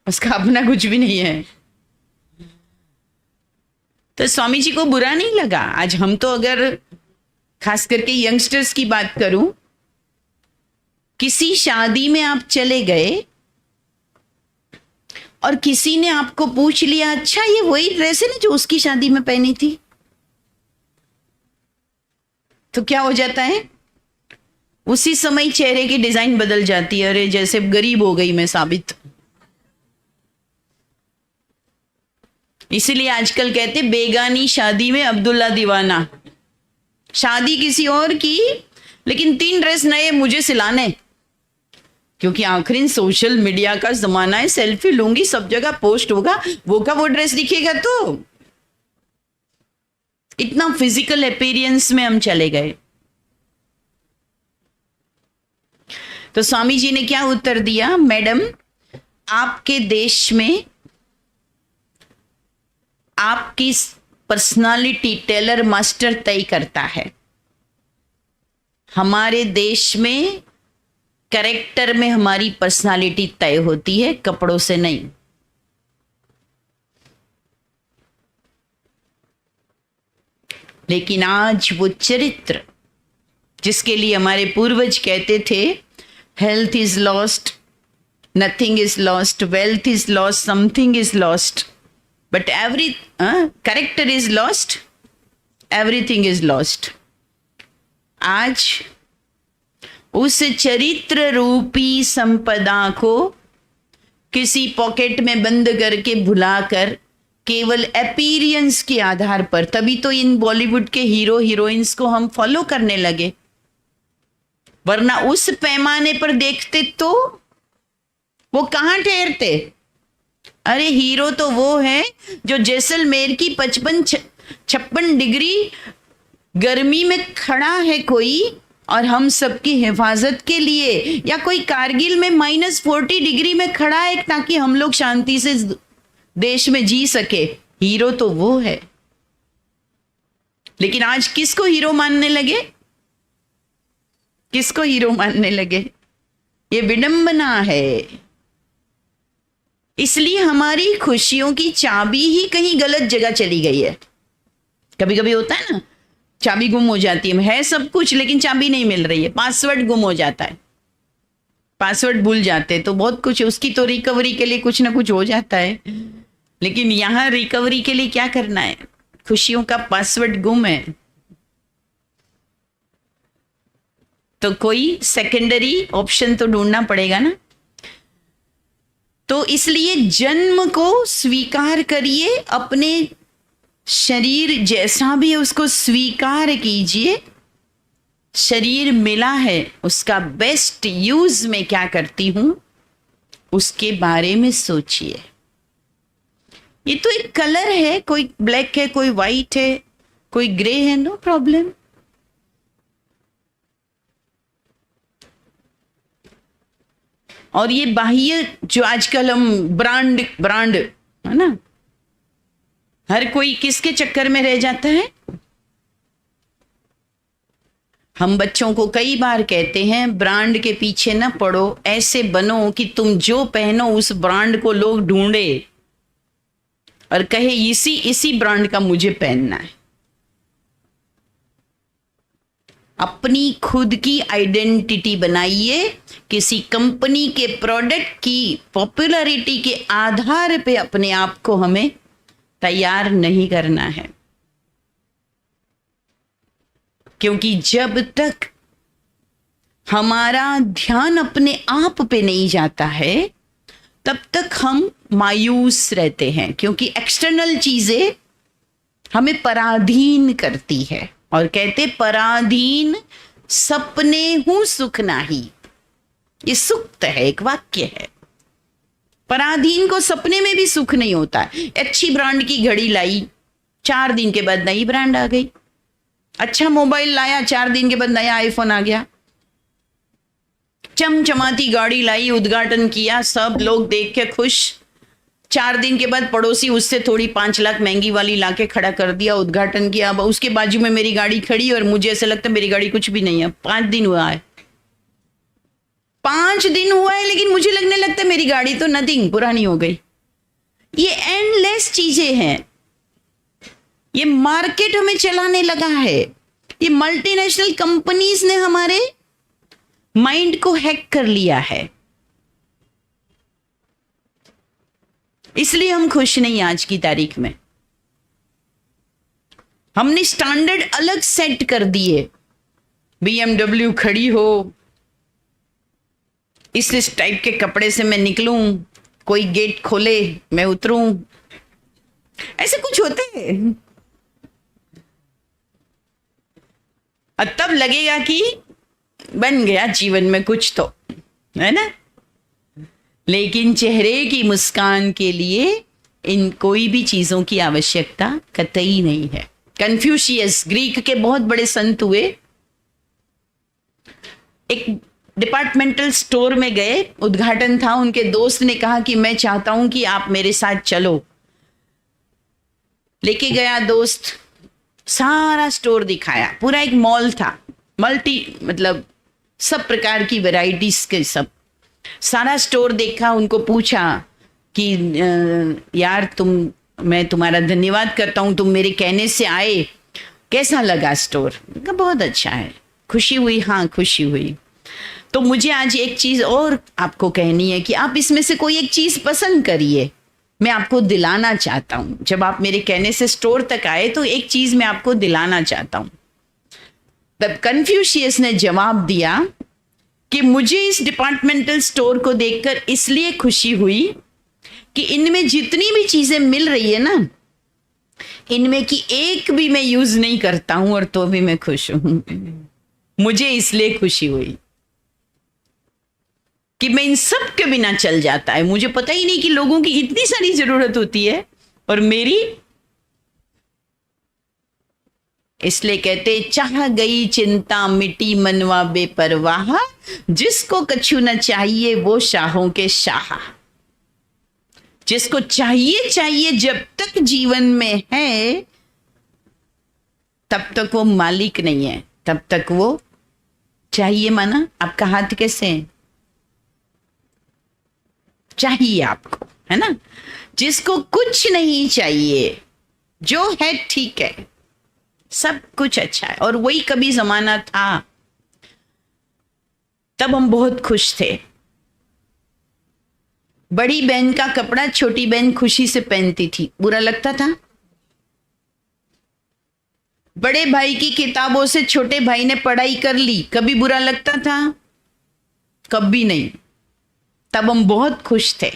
उसका अपना कुछ भी नहीं है। तो स्वामी जी को बुरा नहीं लगा। आज हम तो अगर खास करके यंगस्टर्स की बात करूं, किसी शादी में आप चले गए और किसी ने आपको पूछ लिया, अच्छा ये वही ड्रेस है ना जो उसकी शादी में पहनी थी, तो क्या हो जाता है? उसी समय चेहरे की डिजाइन बदल जाती है। अरे जैसे गरीब हो गई मैं साबित। इसीलिए आजकल कहते बेगानी शादी में अब्दुल्ला दीवाना। शादी किसी और की, लेकिन 3 ड्रेस नए मुझे सिलाने, क्योंकि आखिर सोशल मीडिया का जमाना है, सेल्फी लूंगी, सब जगह पोस्ट होगा, वो का वो ड्रेस दिखेगा। तो इतना फिजिकल अपीयरेंस में हम चले गए। तो स्वामी जी ने क्या उत्तर दिया, मैडम आपके देश में आपकी पर्सनालिटी टेलर मास्टर तय करता है, हमारे देश में कैरेक्टर में हमारी पर्सनालिटी तय होती है, कपड़ों से नहीं। लेकिन आज वो चरित्र जिसके लिए हमारे पूर्वज कहते थे health is lost, nothing is lost, wealth is lost, something is lost, but every character is lost, everything is lost. आज उस चरित्र रूपी संपदा को किसी पॉकेट में बंद करके भुलाकर केवल अपीयरेंस के आधार पर, तभी तो इन बॉलीवुड के हीरो हीरोइंस को हम फॉलो करने लगे, वरना उस पैमाने पर देखते तो वो कहां ठहरते। अरे हीरो तो वो है जो जैसलमेर की 55-56 डिग्री गर्मी में खड़ा है कोई, और हम सबकी हिफाजत के लिए, या कोई कारगिल में -40 डिग्री में खड़ा है ताकि हम लोग शांति से देश में जी सके। हीरो तो वो है। लेकिन आज किसको हीरो मानने लगे? किसको हीरो मानने लगे? ये विडंबना है। इसलिए हमारी खुशियों की चाबी ही कहीं गलत जगह चली गई है। कभी कभी होता है ना, चाबी गुम हो जाती है सब कुछ, लेकिन चाबी नहीं मिल रही है, पासवर्ड गुम हो जाता है, पासवर्ड भूल जाते हैं, तो बहुत कुछ उसकी तो रिकवरी के लिए कुछ ना कुछ हो जाता है। लेकिन यहां रिकवरी के लिए क्या करना है? खुशियों का पासवर्ड गुम है, तो कोई सेकेंडरी ऑप्शन तो ढूंढना पड़ेगा ना। तो इसलिए जन्म को स्वीकार करिए, अपने शरीर जैसा भी है उसको स्वीकार कीजिए, शरीर मिला है उसका बेस्ट यूज मैं क्या करती हूं, उसके बारे में सोचिए। ये तो एक कलर है, कोई ब्लैक है, कोई वाइट है, कोई ग्रे है, नो प्रॉब्लम। और ये बाह्य जो आजकल हम ब्रांड ब्रांड है ना, हर कोई किसके चक्कर में रह जाता है। हम बच्चों को कई बार कहते हैं ब्रांड के पीछे न पड़ो, ऐसे बनो कि तुम जो पहनो उस ब्रांड को लोग ढूंढे और कहे इसी इसी ब्रांड का मुझे पहनना है। अपनी खुद की आइडेंटिटी बनाइए। किसी कंपनी के प्रोडक्ट की पॉपुलैरिटी के आधार पे अपने आप को हमें तैयार नहीं करना है, क्योंकि जब तक हमारा ध्यान अपने आप पे नहीं जाता है तब तक हम मायूस रहते हैं, क्योंकि एक्सटर्नल चीजें हमें पराधीन करती है। और कहते पराधीन सपने हूं सुख नाही, ये सुक्त है, एक वाक्य है। पराधीन को सपने में भी सुख नहीं होता है। अच्छी ब्रांड की घड़ी लाई, 4 दिन के बाद नई ब्रांड आ गई। अच्छा मोबाइल लाया, 4 दिन के बाद नया आईफोन आ गया। चमचमाती गाड़ी लाई, उद्घाटन किया, सब लोग देख के खुश। 4 दिन के बाद पड़ोसी उससे थोड़ी 5 लाख महंगी वाली लाके खड़ा कर दिया, उद्घाटन किया। अब उसके बाजू में मेरी गाड़ी खड़ी और मुझे ऐसा लगता है मेरी गाड़ी कुछ भी नहीं है। 5 दिन हुआ है, 5 दिन हुआ है, लेकिन मुझे लगने लगता है मेरी गाड़ी तो नथिंग, पुरानी हो गई। ये एंडलेस चीजें हैं। ये मार्केट हमें चलाने लगा है। ये मल्टीनेशनल कंपनीज ने हमारे माइंड को हैक कर लिया है, इसलिए हम खुश नहीं आज की तारीख में। हमने स्टैंडर्ड अलग सेट कर दिए। BMW खड़ी हो, इस टाइप के कपड़े से मैं निकलूं, कोई गेट खोले मैं उतरूं, ऐसे कुछ होते हैं। और तब लगेगा कि बन गया जीवन में कुछ तो, है ना। लेकिन चेहरे की मुस्कान के लिए इन कोई भी चीजों की आवश्यकता कतई नहीं है। कन्फ्यूशियस ग्रीक के बहुत बड़े संत हुए, एक डिपार्टमेंटल स्टोर में गए, उद्घाटन था। उनके दोस्त ने कहा कि मैं चाहता हूं कि आप मेरे साथ चलो। लेके गया दोस्त, सारा स्टोर दिखाया, पूरा एक मॉल था, मतलब सब प्रकार की वैरायटीज के सब, सारा स्टोर देखा। उनको पूछा कि यार मैं तुम्हारा धन्यवाद करता हूं, तुम मेरे कहने से आए, कैसा लगा स्टोर? बहुत अच्छा है। खुशी हुई? हाँ खुशी हुई। तो मुझे आज एक चीज और आपको कहनी है कि आप इसमें से कोई एक चीज पसंद करिए, मैं आपको दिलाना चाहता हूं। जब आप मेरे कहने से स्टोर तक आए तो एक चीज मैं आपको दिलाना चाहता हूं। तब कन्फ्यूशियस ने जवाब दिया कि मुझे इस डिपार्टमेंटल स्टोर को देखकर इसलिए खुशी हुई कि इनमें जितनी भी चीजें मिल रही है ना, इनमें की एक भी मैं यूज नहीं करता हूं और तो भी मैं खुश हूं। मुझे इसलिए खुशी हुई कि मैं इन सब के बिना चल जाता है। मुझे पता ही नहीं कि लोगों की इतनी सारी जरूरत होती है और मेरी। इसलिए कहते चाह गई चिंता मिटी मनवा बेपरवाह, जिसको कछु न चाहिए वो शाहों के शाह। जिसको चाहिए चाहिए जब तक जीवन में है तब तक वो मालिक नहीं है, तब तक वो चाहिए। माना आपका हाथ कैसे है? चाहिए आपको, है ना। जिसको कुछ नहीं चाहिए, जो है ठीक है, सब कुछ अच्छा है। और वही कभी जमाना था, तब हम बहुत खुश थे। बड़ी बहन का कपड़ा छोटी बहन खुशी से पहनती थी, बुरा लगता था। बड़े भाई की किताबों से छोटे भाई ने पढ़ाई कर ली, कभी बुरा लगता था? कभी नहीं। तब हम बहुत खुश थे।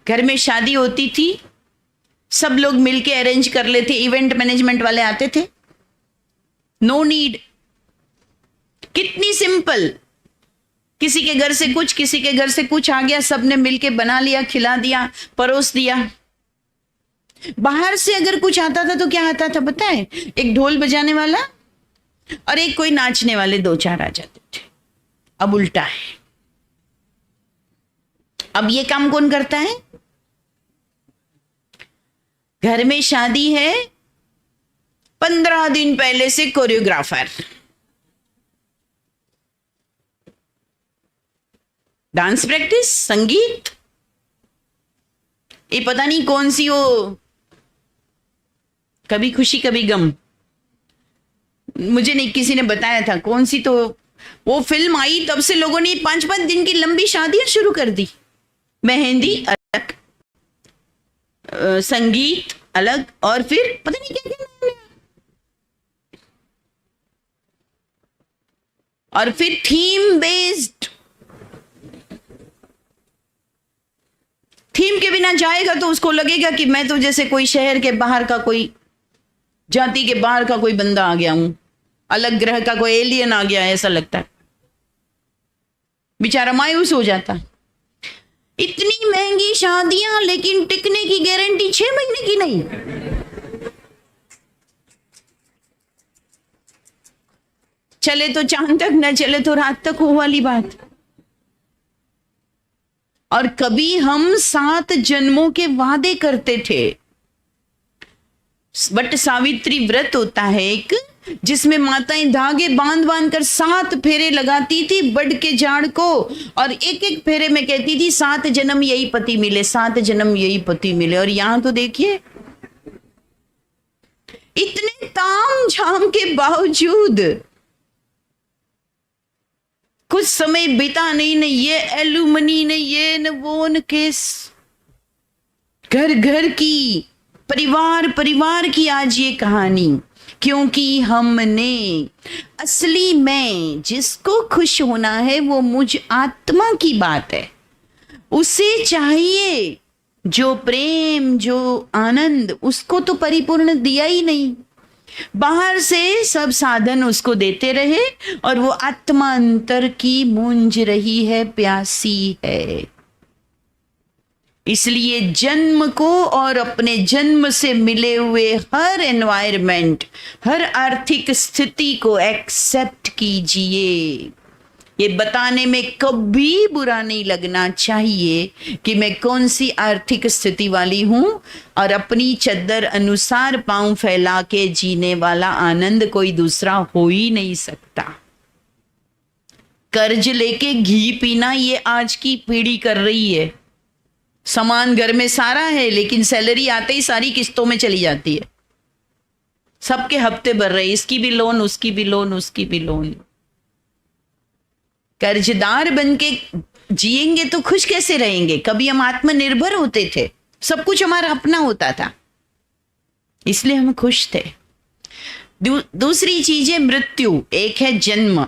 घर में शादी होती थी, सब लोग मिलके अरेंज कर लेते, इवेंट मैनेजमेंट वाले आते थे। नो नीड कितनी सिंपल, किसी के घर से कुछ, किसी के घर से कुछ आ गया, सबने मिलके बना लिया, खिला दिया, परोस दिया। बाहर से अगर कुछ आता था तो क्या आता था पता है? एक ढोल बजाने वाला और एक कोई नाचने वाले, दो चार आ जाते थे। अब उल्टा है। अब ये काम कौन करता है? घर में शादी है, 15 दिन पहले से कोरियोग्राफर, डांस प्रैक्टिस, संगीत, ये पता नहीं कौन सी वो कभी खुशी कभी गम, मुझे नहीं, किसी ने बताया था कौन सी, तो वो फिल्म आई तब से लोगों ने 5-5 दिन की लंबी शादियां शुरू कर दी। मेहंदी अलग, संगीत अलग, और फिर पता नहीं क्या क्या, और फिर थीम बेस्ड। थीम के बिना जाएगा तो उसको लगेगा कि मैं तो जैसे कोई शहर के बाहर का, कोई जाति के बाहर का कोई बंदा आ गया हूं, अलग ग्रह का कोई एलियन आ गया है, ऐसा लगता है। बेचारा मायूस हो जाता। इतनी महंगी शादियां, लेकिन टिकने की गारंटी 6 महीने की नहीं। चले तो चांद तक, न चले तो रात तक, हो वाली बात। और कभी हम 7 जन्मों के वादे करते थे। बट सावित्री व्रत होता है एक, जिसमें माताएं धागे बांध बांध कर 7 फेरे लगाती थी बड़ के झाड़ को, और एक एक फेरे में कहती थी 7 जन्म यही पति मिले, 7 जन्म यही पति मिले। और यहां तो देखिए, इतने ताम झाम के बावजूद कुछ समय बीता नहीं, न ये एलुमनी, न ये न वो, न केस, घर घर की, परिवार परिवार की आज ये कहानी। क्योंकि हमने असली में जिसको खुश होना है वो मुझ आत्मा की बात है, उसे चाहिए जो प्रेम, जो आनंद, उसको तो परिपूर्ण दिया ही नहीं। बाहर से सब साधन उसको देते रहे और वो आत्मा अंतर की मूंज रही है, प्यासी है। इसलिए जन्म को और अपने जन्म से मिले हुए हर एनवायरनमेंट, हर आर्थिक स्थिति को एक्सेप्ट कीजिए। ये बताने में कभी बुरा नहीं लगना चाहिए कि मैं कौन सी आर्थिक स्थिति वाली हूं, और अपनी चद्दर अनुसार पांव फैला के जीने वाला आनंद कोई दूसरा हो ही नहीं सकता। कर्ज लेके घी पीना ये आज की पीढ़ी कर रही है। सामान घर में सारा है, लेकिन सैलरी आते ही सारी किस्तों में चली जाती है। सबके हफ्ते भर रहे, इसकी भी लोन, उसकी भी लोन, उसकी भी लोन। कर्जदार बनके जिएंगे तो खुश कैसे रहेंगे? कभी हम आत्मनिर्भर होते थे, सब कुछ हमारा अपना होता था, इसलिए हम खुश थे। दूसरी चीज है मृत्यु, एक है जन्म।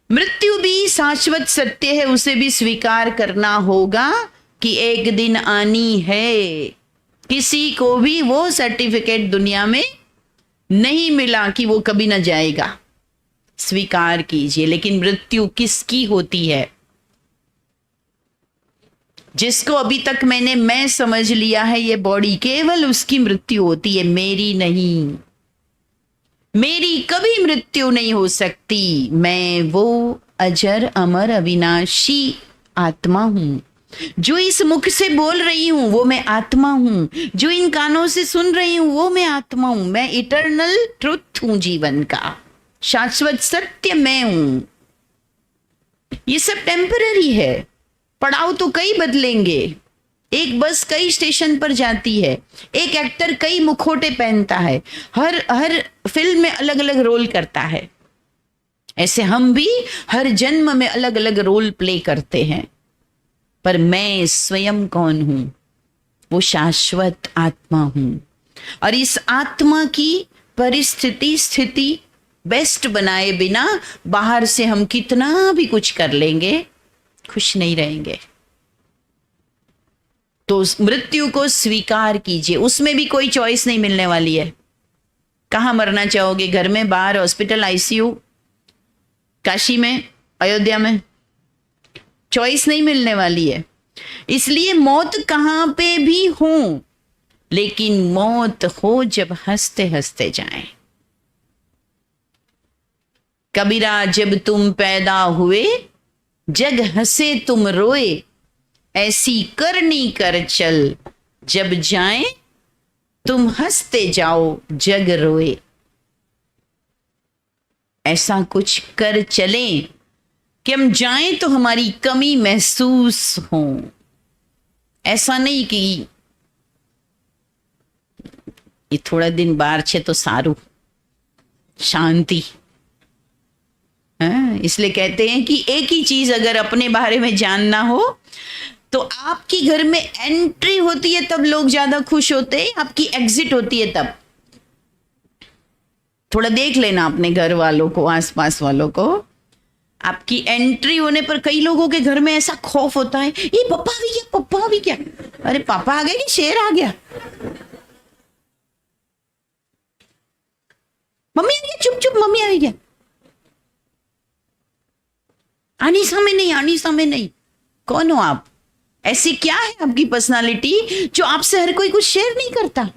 मृत्यु भी शाश्वत सत्य है, उसे भी स्वीकार करना होगा कि एक दिन आनी है। किसी को भी वो सर्टिफिकेट दुनिया में नहीं मिला कि वो कभी ना जाएगा, स्वीकार कीजिए। लेकिन मृत्यु किसकी होती है? जिसको अभी तक मैं समझ लिया है ये बॉडी, केवल उसकी मृत्यु होती है, मेरी नहीं। मेरी कभी मृत्यु नहीं हो सकती। मैं वो अजर अमर अविनाशी आत्मा हूं। जो इस मुख से बोल रही हूं वो मैं आत्मा हूं, जो इन कानों से सुन रही हूं वो मैं आत्मा हूं। मैं इटर्नल ट्रुथ हूं, जीवन का शाश्वत सत्य मैं हूं। ये सब टेम्पररी है। पड़ाव तो कई बदलेंगे, एक बस कई स्टेशन पर जाती है, एक एक्टर कई मुखौटे पहनता है, हर फिल्म में अलग अलग रोल करता है। ऐसे हम भी हर जन्म में अलग अलग रोल प्ले करते हैं। पर मैं स्वयं कौन हूं? वो शाश्वत आत्मा हूं। और इस आत्मा की परिस्थिति स्थिति बेस्ट बनाए बिना बाहर से हम कितना भी कुछ कर लेंगे, खुश नहीं रहेंगे। तो मृत्यु को स्वीकार कीजिए, उसमें भी कोई चॉइस नहीं मिलने वाली है। कहां मरना चाहोगे? घर में, बाहर, हॉस्पिटल, आईसीयू? काशी में, अयोध्या में चॉइस नहीं मिलने वाली है। इसलिए मौत कहां पे भी हो, लेकिन मौत हो जब हंसते हंसते जाए। कबीरा जब तुम पैदा हुए, जग हंसे तुम रोए, ऐसी करनी कर चल, जब जाए तुम हंसते जाओ जग रोए। ऐसा कुछ कर चलें कि हम जाएं तो हमारी कमी महसूस हो। ऐसा नहीं कि ये थोड़ा दिन बाहर छे तो सारू, शांति। इसलिए कहते हैं कि एक ही चीज अगर अपने बारे में जानना हो तो आपकी घर में एंट्री होती है तब लोग ज्यादा खुश होते हैं, आपकी एग्जिट होती है तब। थोड़ा देख लेना अपने घर वालों को, आसपास वालों को। आपकी एंट्री होने पर कई लोगों के घर में ऐसा खौफ होता है, ये पापा भी क्या, पापा भी क्या। अरे पापा आ गए कि शेर आ गया? मम्मी आ गया, चुप चुप, मम्मी आ गया। आनी समय नहीं, आनी समय नहीं। कौन हो आप? ऐसी क्या है आपकी पर्सनालिटी जो आपसे हर कोई कुछ शेयर नहीं करता?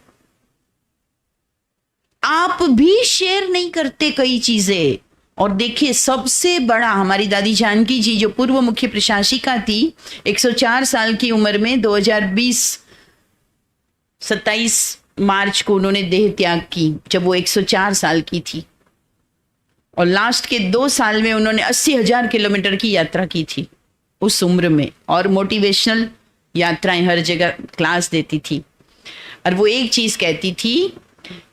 आप भी शेयर नहीं करते कई चीजें। और देखिए, सबसे बड़ा हमारी दादी जानकी जी जो पूर्व मुख्य प्रशासिका थी, 104 साल की उम्र में 2020 27 मार्च को उन्होंने देह त्याग की, जब वो 104 साल की थी। और लास्ट के 2 साल में उन्होंने 80,000 किलोमीटर की यात्रा की थी उस उम्र में, और मोटिवेशनल यात्राएं हर जगह क्लास देती थी। और वो एक चीज कहती थी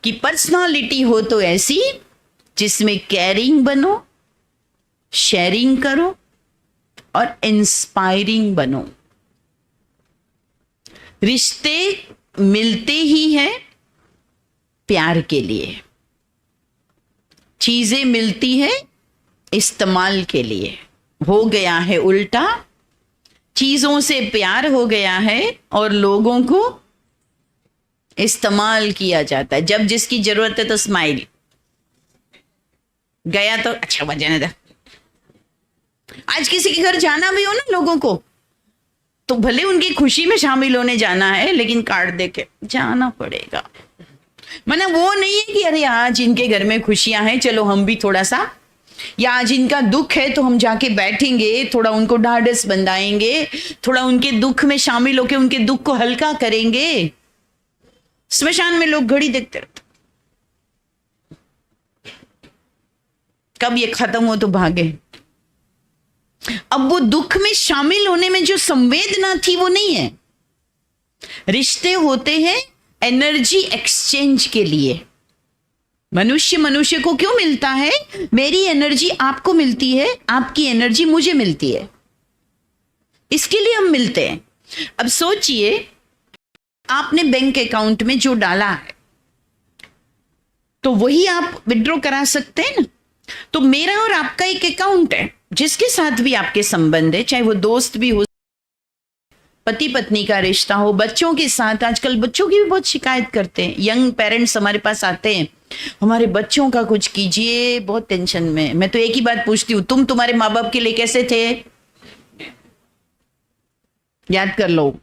कि पर्सनालिटी हो तो ऐसी जिसमें केयरिंग बनो, शेयरिंग करो और इंस्पायरिंग बनो। रिश्ते मिलते ही हैं प्यार के लिए, चीजें मिलती है इस्तेमाल के लिए। हो गया है उल्टा, चीजों से प्यार हो गया है और लोगों को इस्तेमाल किया जाता है। जब जिसकी जरूरत है तो स्माइल, गया तो अच्छा बजाने दे। आज किसी के घर जाना भी हो ना लोगों को, तो भले उनकी खुशी में शामिल होने जाना है, लेकिन कार्ड देके जाना पड़ेगा। माना वो नहीं है कि अरे आज इनके घर में खुशियां हैं, चलो हम भी थोड़ा सा, या आज इनका दुख है तो हम जाके बैठेंगे, थोड़ा उनको ढाढ़स बंधाएंगे, थोड़ा उनके दुख में शामिल होकर उनके दुख को हल्का करेंगे। स्मशान में लोग घड़ी देखते रहते, कब ये खत्म हो तो भागे। अब वो दुख में शामिल होने में जो संवेदना थी वो नहीं है। रिश्ते होते हैं एनर्जी एक्सचेंज के लिए। मनुष्य मनुष्य को क्यों मिलता है? मेरी एनर्जी आपको मिलती है, आपकी एनर्जी मुझे मिलती है, इसके लिए हम मिलते हैं। अब सोचिए, आपने बैंक अकाउंट में जो डाला है तो वही आप विड्रॉ करा सकते हैं ना। तो मेरा और आपका एक अकाउंट है, जिसके साथ भी आपके संबंध है, चाहे वो दोस्त भी हो, पति पत्नी का रिश्ता हो, बच्चों के साथ। आजकल बच्चों की भी बहुत शिकायत करते हैं, यंग पेरेंट्स हमारे पास आते हैं, हमारे बच्चों का कुछ कीजिए, बहुत टेंशन में। मैं तो एक ही बात पूछती हूँ, तुम तुम्हारे माँ बाप के लिए कैसे थे? याद कर लो,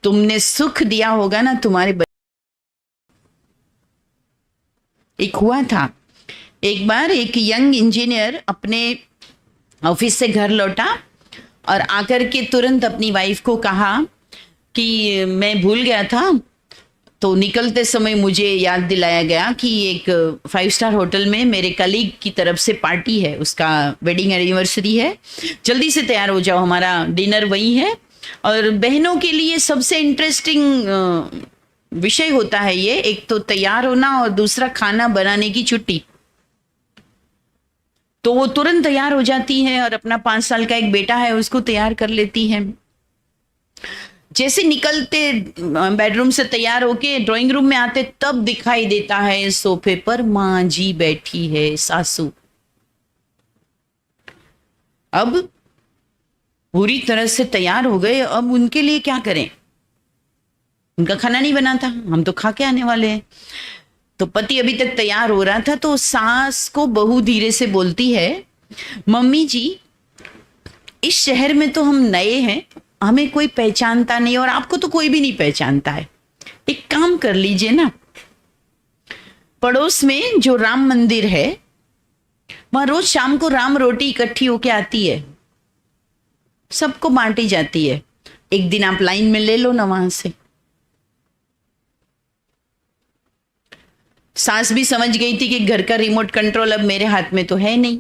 तुमने सुख दिया होगा ना तुम्हारे एक हुआ था, एक बार एक यंग इंजीनियर अपने ऑफिस से घर लौटा और आकर के तुरंत अपनी वाइफ को कहा कि मैं भूल गया था। तो निकलते समय मुझे याद दिलाया गया कि एक 5 स्टार होटल में मेरे कलीग की तरफ से पार्टी है, उसका वेडिंग एनिवर्सरी है, जल्दी से तैयार हो जाओ, हमारा डिनर वही है। और बहनों के लिए सबसे इंटरेस्टिंग विषय होता है ये, एक तो तैयार होना और दूसरा खाना बनाने की छुट्टी। तो वो तुरंत तैयार हो जाती है और अपना 5 साल का एक बेटा है उसको तैयार कर लेती है। जैसे निकलते बेडरूम से तैयार होके ड्राइंग रूम में आते, तब दिखाई देता है सोफे पर माँ जी बैठी है, सासू। अब पूरी तरह से तैयार हो गए, अब उनके लिए क्या करें? उनका खाना नहीं बना था, हम तो खा के आने वाले हैं। तो पति अभी तक तैयार हो रहा था, तो सास को बहू धीरे से बोलती है, मम्मी जी इस शहर में तो हम नए हैं, हमें कोई पहचानता नहीं और आपको तो कोई भी नहीं पहचानता है, एक काम कर लीजिए ना, पड़ोस में जो राम मंदिर है वहां रोज शाम को राम रोटी इकट्ठी होके आती है, सबको बांटी जाती है, एक दिन आप लाइन में ले लो ना वहां से। सास भी समझ गई थी कि घर का रिमोट कंट्रोल अब मेरे हाथ में तो है नहीं,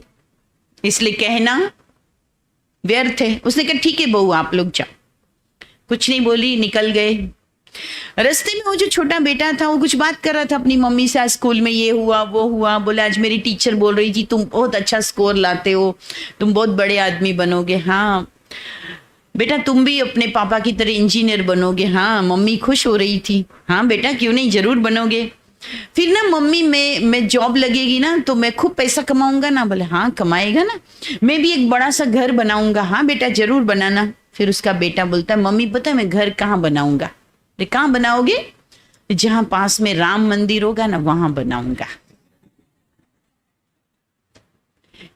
इसलिए कहना व्यर्थ है। उसने कहा ठीक है बहू आप लोग जाओ, कुछ नहीं बोली, निकल गए। रास्ते में वो जो छोटा बेटा था वो कुछ बात कर रहा था अपनी मम्मी से, आज स्कूल में ये हुआ वो हुआ, बोले आज मेरी टीचर बोल रही थी तुम बहुत अच्छा स्कोर लाते हो, तुम बहुत बड़े आदमी बनोगे। हाँ बेटा तुम भी अपने पापा की तरह इंजीनियर बनोगे। हाँ मम्मी खुश हो रही थी। हाँ बेटा क्यों नहीं, जरूर बनोगे। फिर ना मम्मी मैं जॉब लगेगी ना तो मैं खूब पैसा कमाऊंगा ना। बोले हाँ कमाएगा ना, मैं भी एक बड़ा सा घर बनाऊंगा। हाँ बेटा जरूर बनाना। फिर उसका बेटा बोलता है मम्मी पता है मैं घर कहाँ बनाऊंगा। कहाँ बनाओगे? जहां पास में राम मंदिर होगा ना वहां बनाऊंगा,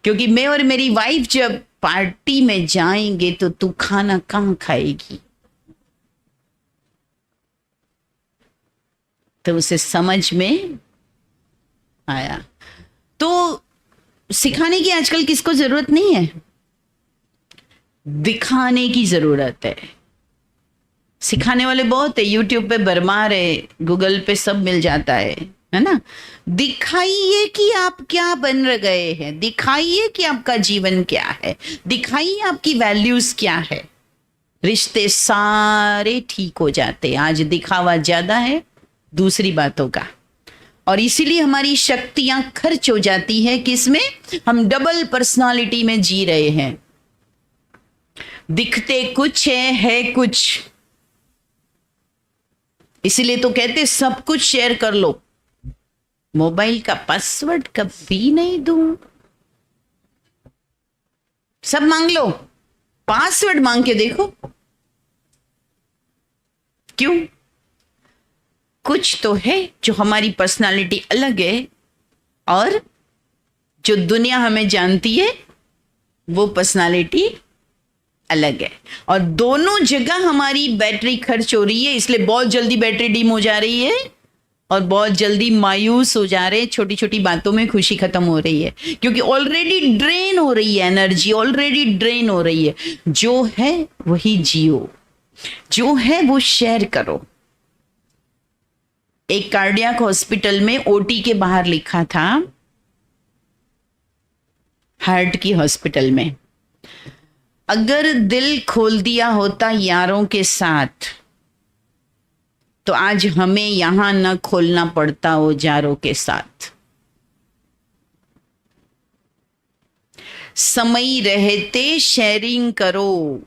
क्योंकि मैं और मेरी वाइफ जब पार्टी में जाएंगे तो तू खाना कहाँ खाएगी। तो उसे समझ में आया। तो सिखाने की आजकल किसको जरूरत नहीं है, दिखाने की जरूरत है। सिखाने वाले बहुत है, यूट्यूब पे भरमार है, गूगल पे सब मिल जाता है ना। दिखाइए कि आप क्या बन गए हैं, दिखाइए कि आपका जीवन क्या है, दिखाइए आपकी वैल्यूज क्या है, रिश्ते सारे ठीक हो जाते। आज दिखावा ज्यादा है दूसरी बातों का, और इसीलिए हमारी शक्तियां खर्च हो जाती है किसमें, हम डबल पर्सनालिटी में जी रहे हैं। दिखते कुछ है कुछ, इसीलिए तो कहते सब कुछ शेयर कर लो, मोबाइल का पासवर्ड कभी नहीं दूं। सब मांग लो, पासवर्ड मांग के देखो। क्यों? कुछ तो है जो हमारी पर्सनालिटी अलग है, और जो दुनिया हमें जानती है वो पर्सनालिटी अलग है, और दोनों जगह हमारी बैटरी खर्च हो रही है। इसलिए बहुत जल्दी बैटरी डिम हो जा रही है और बहुत जल्दी मायूस हो जा रहे हैं, छोटी छोटी बातों में खुशी खत्म हो रही है, क्योंकि ऑलरेडी ड्रेन हो रही है एनर्जी, ऑलरेडी ड्रेन हो रही है। जो है वही जियो, जो है वो शेयर करो। एक कार्डियक हॉस्पिटल में ओटी के बाहर लिखा था, हार्ट की हॉस्पिटल में, अगर दिल खोल दिया होता यारों के साथ तो आज हमें यहां न खोलना पड़ता औजारों के साथ। समय रहते शेयरिंग करो।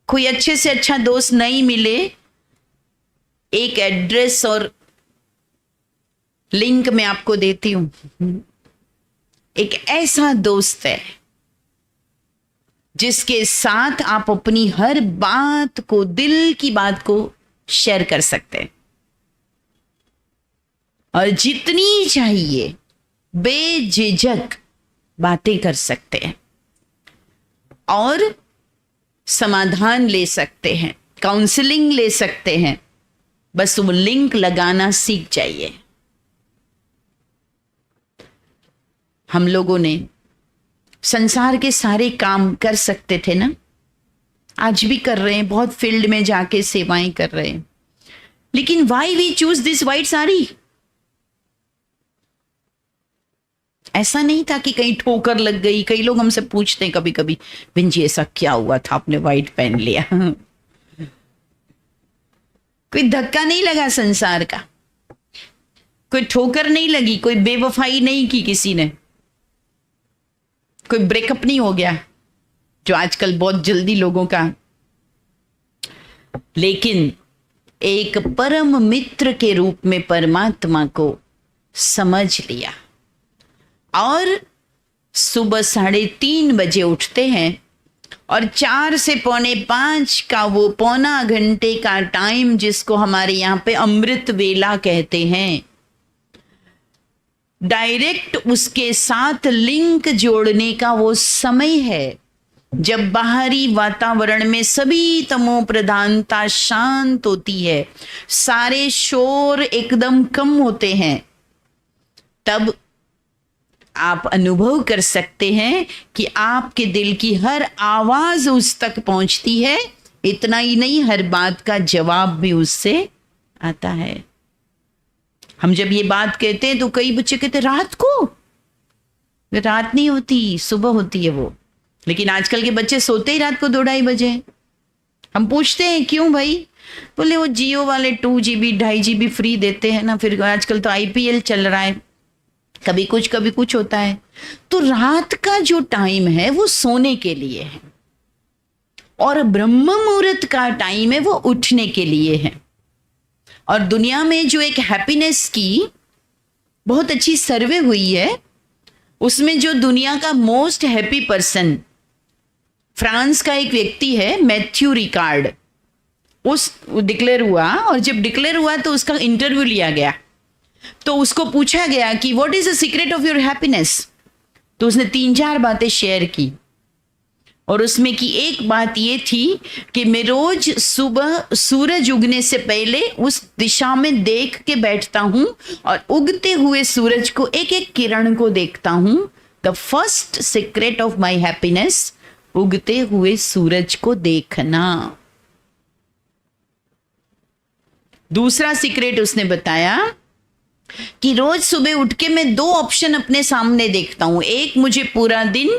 कोई अच्छे से अच्छा दोस्त नहीं मिले, एक एड्रेस और लिंक मैं आपको देती हूं। एक ऐसा दोस्त है जिसके साथ आप अपनी हर बात को, दिल की बात को शेयर कर सकते हैं, और जितनी चाहिए बेझिझक बातें कर सकते हैं, और समाधान ले सकते हैं, काउंसलिंग ले सकते हैं। बस वो लिंक लगाना सीख जाइए। हम लोगों ने संसार के सारे काम कर सकते थे ना, आज भी कर रहे हैं, बहुत फील्ड में जाके सेवाएं कर रहे हैं, लेकिन why we choose this white sari? ऐसा नहीं था कि कहीं ठोकर लग गई। कई लोग हमसे पूछते हैं कभी कभी, बिन जी ऐसा क्या हुआ था आपने व्हाइट पहन लिया? कोई धक्का नहीं लगा संसार का, कोई ठोकर नहीं लगी, कोई बेवफाई नहीं की किसी ने, कोई ब्रेकअप नहीं हो गया जो आजकल बहुत जल्दी लोगों का। लेकिन एक परम मित्र के रूप में परमात्मा को समझ लिया, और सुबह 3:30 बजे उठते हैं, और 4 से 4:45 का वो पौना घंटे का टाइम जिसको हमारे यहाँ पे अमृत वेला कहते हैं, डायरेक्ट उसके साथ लिंक जोड़ने का वो समय है जब बाहरी वातावरण में सभी तमो प्रधानता शांत होती है, सारे शोर एकदम कम होते हैं। तब आप अनुभव कर सकते हैं कि आपके दिल की हर आवाज उस तक पहुंचती है। इतना ही नहीं, हर बात का जवाब भी उससे आता है। हम जब ये बात कहते हैं तो कई बच्चे कहते हैं रात को, रात नहीं होती, सुबह होती है वो। लेकिन आजकल के बच्चे सोते ही रात को 2-2:30 बजे। हम पूछते हैं क्यों भाई, बोले वो जियो वाले 2 GB 2.5 GB फ्री देते हैं ना, फिर आजकल तो IPL चल रहा है, कभी कुछ होता है। तो रात का जो टाइम है वो सोने के लिए है और ब्रह्म मुहूर्त का टाइम है वो उठने के लिए है। और दुनिया में जो एक हैप्पीनेस की बहुत अच्छी सर्वे हुई है, उसमें जो दुनिया का मोस्ट हैप्पी पर्सन, फ्रांस का एक व्यक्ति है मैथ्यू रिकार्ड, उस डिक्लेयर हुआ। और जब डिक्लेयर हुआ तो उसका इंटरव्यू लिया गया, तो उसको पूछा गया कि what is the secret of your happiness. तो उसने 3-4 बातें शेयर की और उसमें की एक बात ये थी कि मैं रोज सुबह सूरज उगने से पहले उस दिशा में देख के बैठता हूं और उगते हुए सूरज को, एक एक किरण को देखता हूं। The first secret of my happiness, उगते हुए सूरज को देखना। दूसरा सीक्रेट उसने बताया कि रोज सुबह उठ के मैं 2 ऑप्शन अपने सामने देखता हूं। एक, मुझे पूरा दिन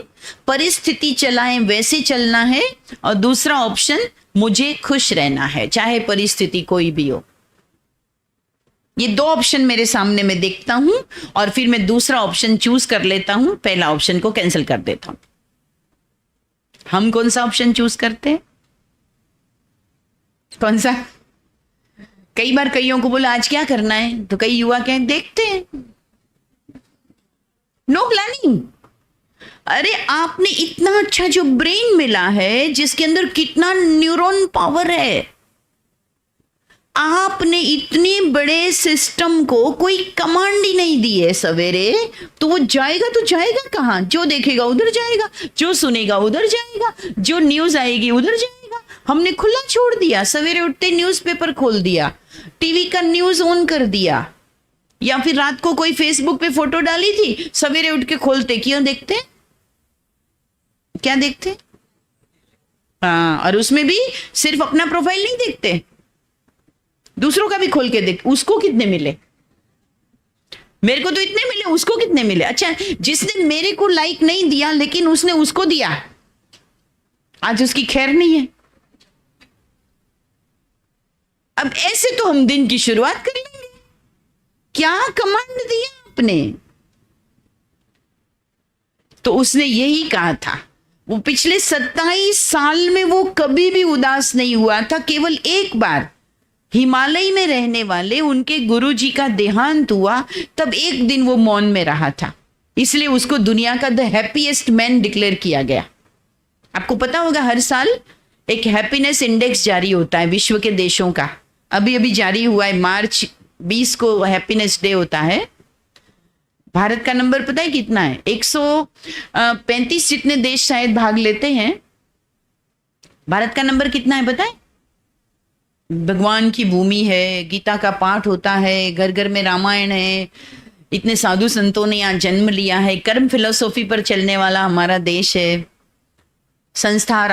परिस्थिति चलाएं वैसे चलना है, और दूसरा ऑप्शन, मुझे खुश रहना है चाहे परिस्थिति कोई भी हो। ये 2 ऑप्शन मेरे सामने मैं देखता हूं और फिर मैं दूसरा ऑप्शन चूज कर लेता हूं, पहला ऑप्शन को कैंसिल कर देता हूं। हम कौन सा ऑप्शन चूज करते हैं? कौन सा? कई बार कईयों को बोला आज क्या करना है, तो कई युवा कहें देखते हैं, नो प्लानिंग। अरे आपने इतना अच्छा जो ब्रेन मिला है, जिसके अंदर कितना न्यूरॉन पावर है, आपने इतने बड़े सिस्टम को कोई कमांड ही नहीं दी है सवेरे, तो वो जाएगा तो जाएगा कहां? जो देखेगा उधर जाएगा, जो सुनेगा उधर जाएगा, जो न्यूज आएगी उधर जाएगा। हमने खुला छोड़ दिया, सवेरे उठते न्यूज़पेपर खोल दिया, टीवी का न्यूज ऑन कर दिया, या फिर रात को कोई फेसबुक पे फोटो डाली थी, सवेरे उठ के खोलते, क्यों देखते? क्या देखते? हाँ, और उसमें भी सिर्फ अपना प्रोफाइल नहीं देखते, दूसरों का भी खोल के देख, उसको कितने मिले, मेरे को तो इतने मिले, उसको कितने मिले। अच्छा, जिसने मेरे को लाइक नहीं दिया लेकिन उसने उसको दिया, आज उसकी खैर नहीं है। अब ऐसे तो हम दिन की शुरुआत कर लेंगे। क्या कमांड दिया आपने? तो उसने यही कहा था, वो पिछले 27 साल में वो कभी भी उदास नहीं हुआ था। केवल एक बार हिमालय में रहने वाले उनके गुरुजी का देहांत हुआ, तब एक दिन वो मौन में रहा था, इसलिए उसको दुनिया का द हैप्पीएस्ट मैन डिक्लेयर किया गया। आपको पता होगा हर साल एक हैप्पीनेस इंडेक्स जारी होता है विश्व के देशों का, अभी अभी जारी हुआ है, मार्च 20 को हैप्पीनेस डे होता है। भारत का नंबर पता है कितना है? 135 जितने देश शायद भाग लेते हैं। भारत का नंबर कितना है पता है? भगवान की भूमि है, गीता का पाठ होता है, घर घर में रामायण है, इतने साधु संतों ने यहाँ जन्म लिया है, कर्म फिलोसॉफी पर चलने वाला हमारा देश है, संस्कार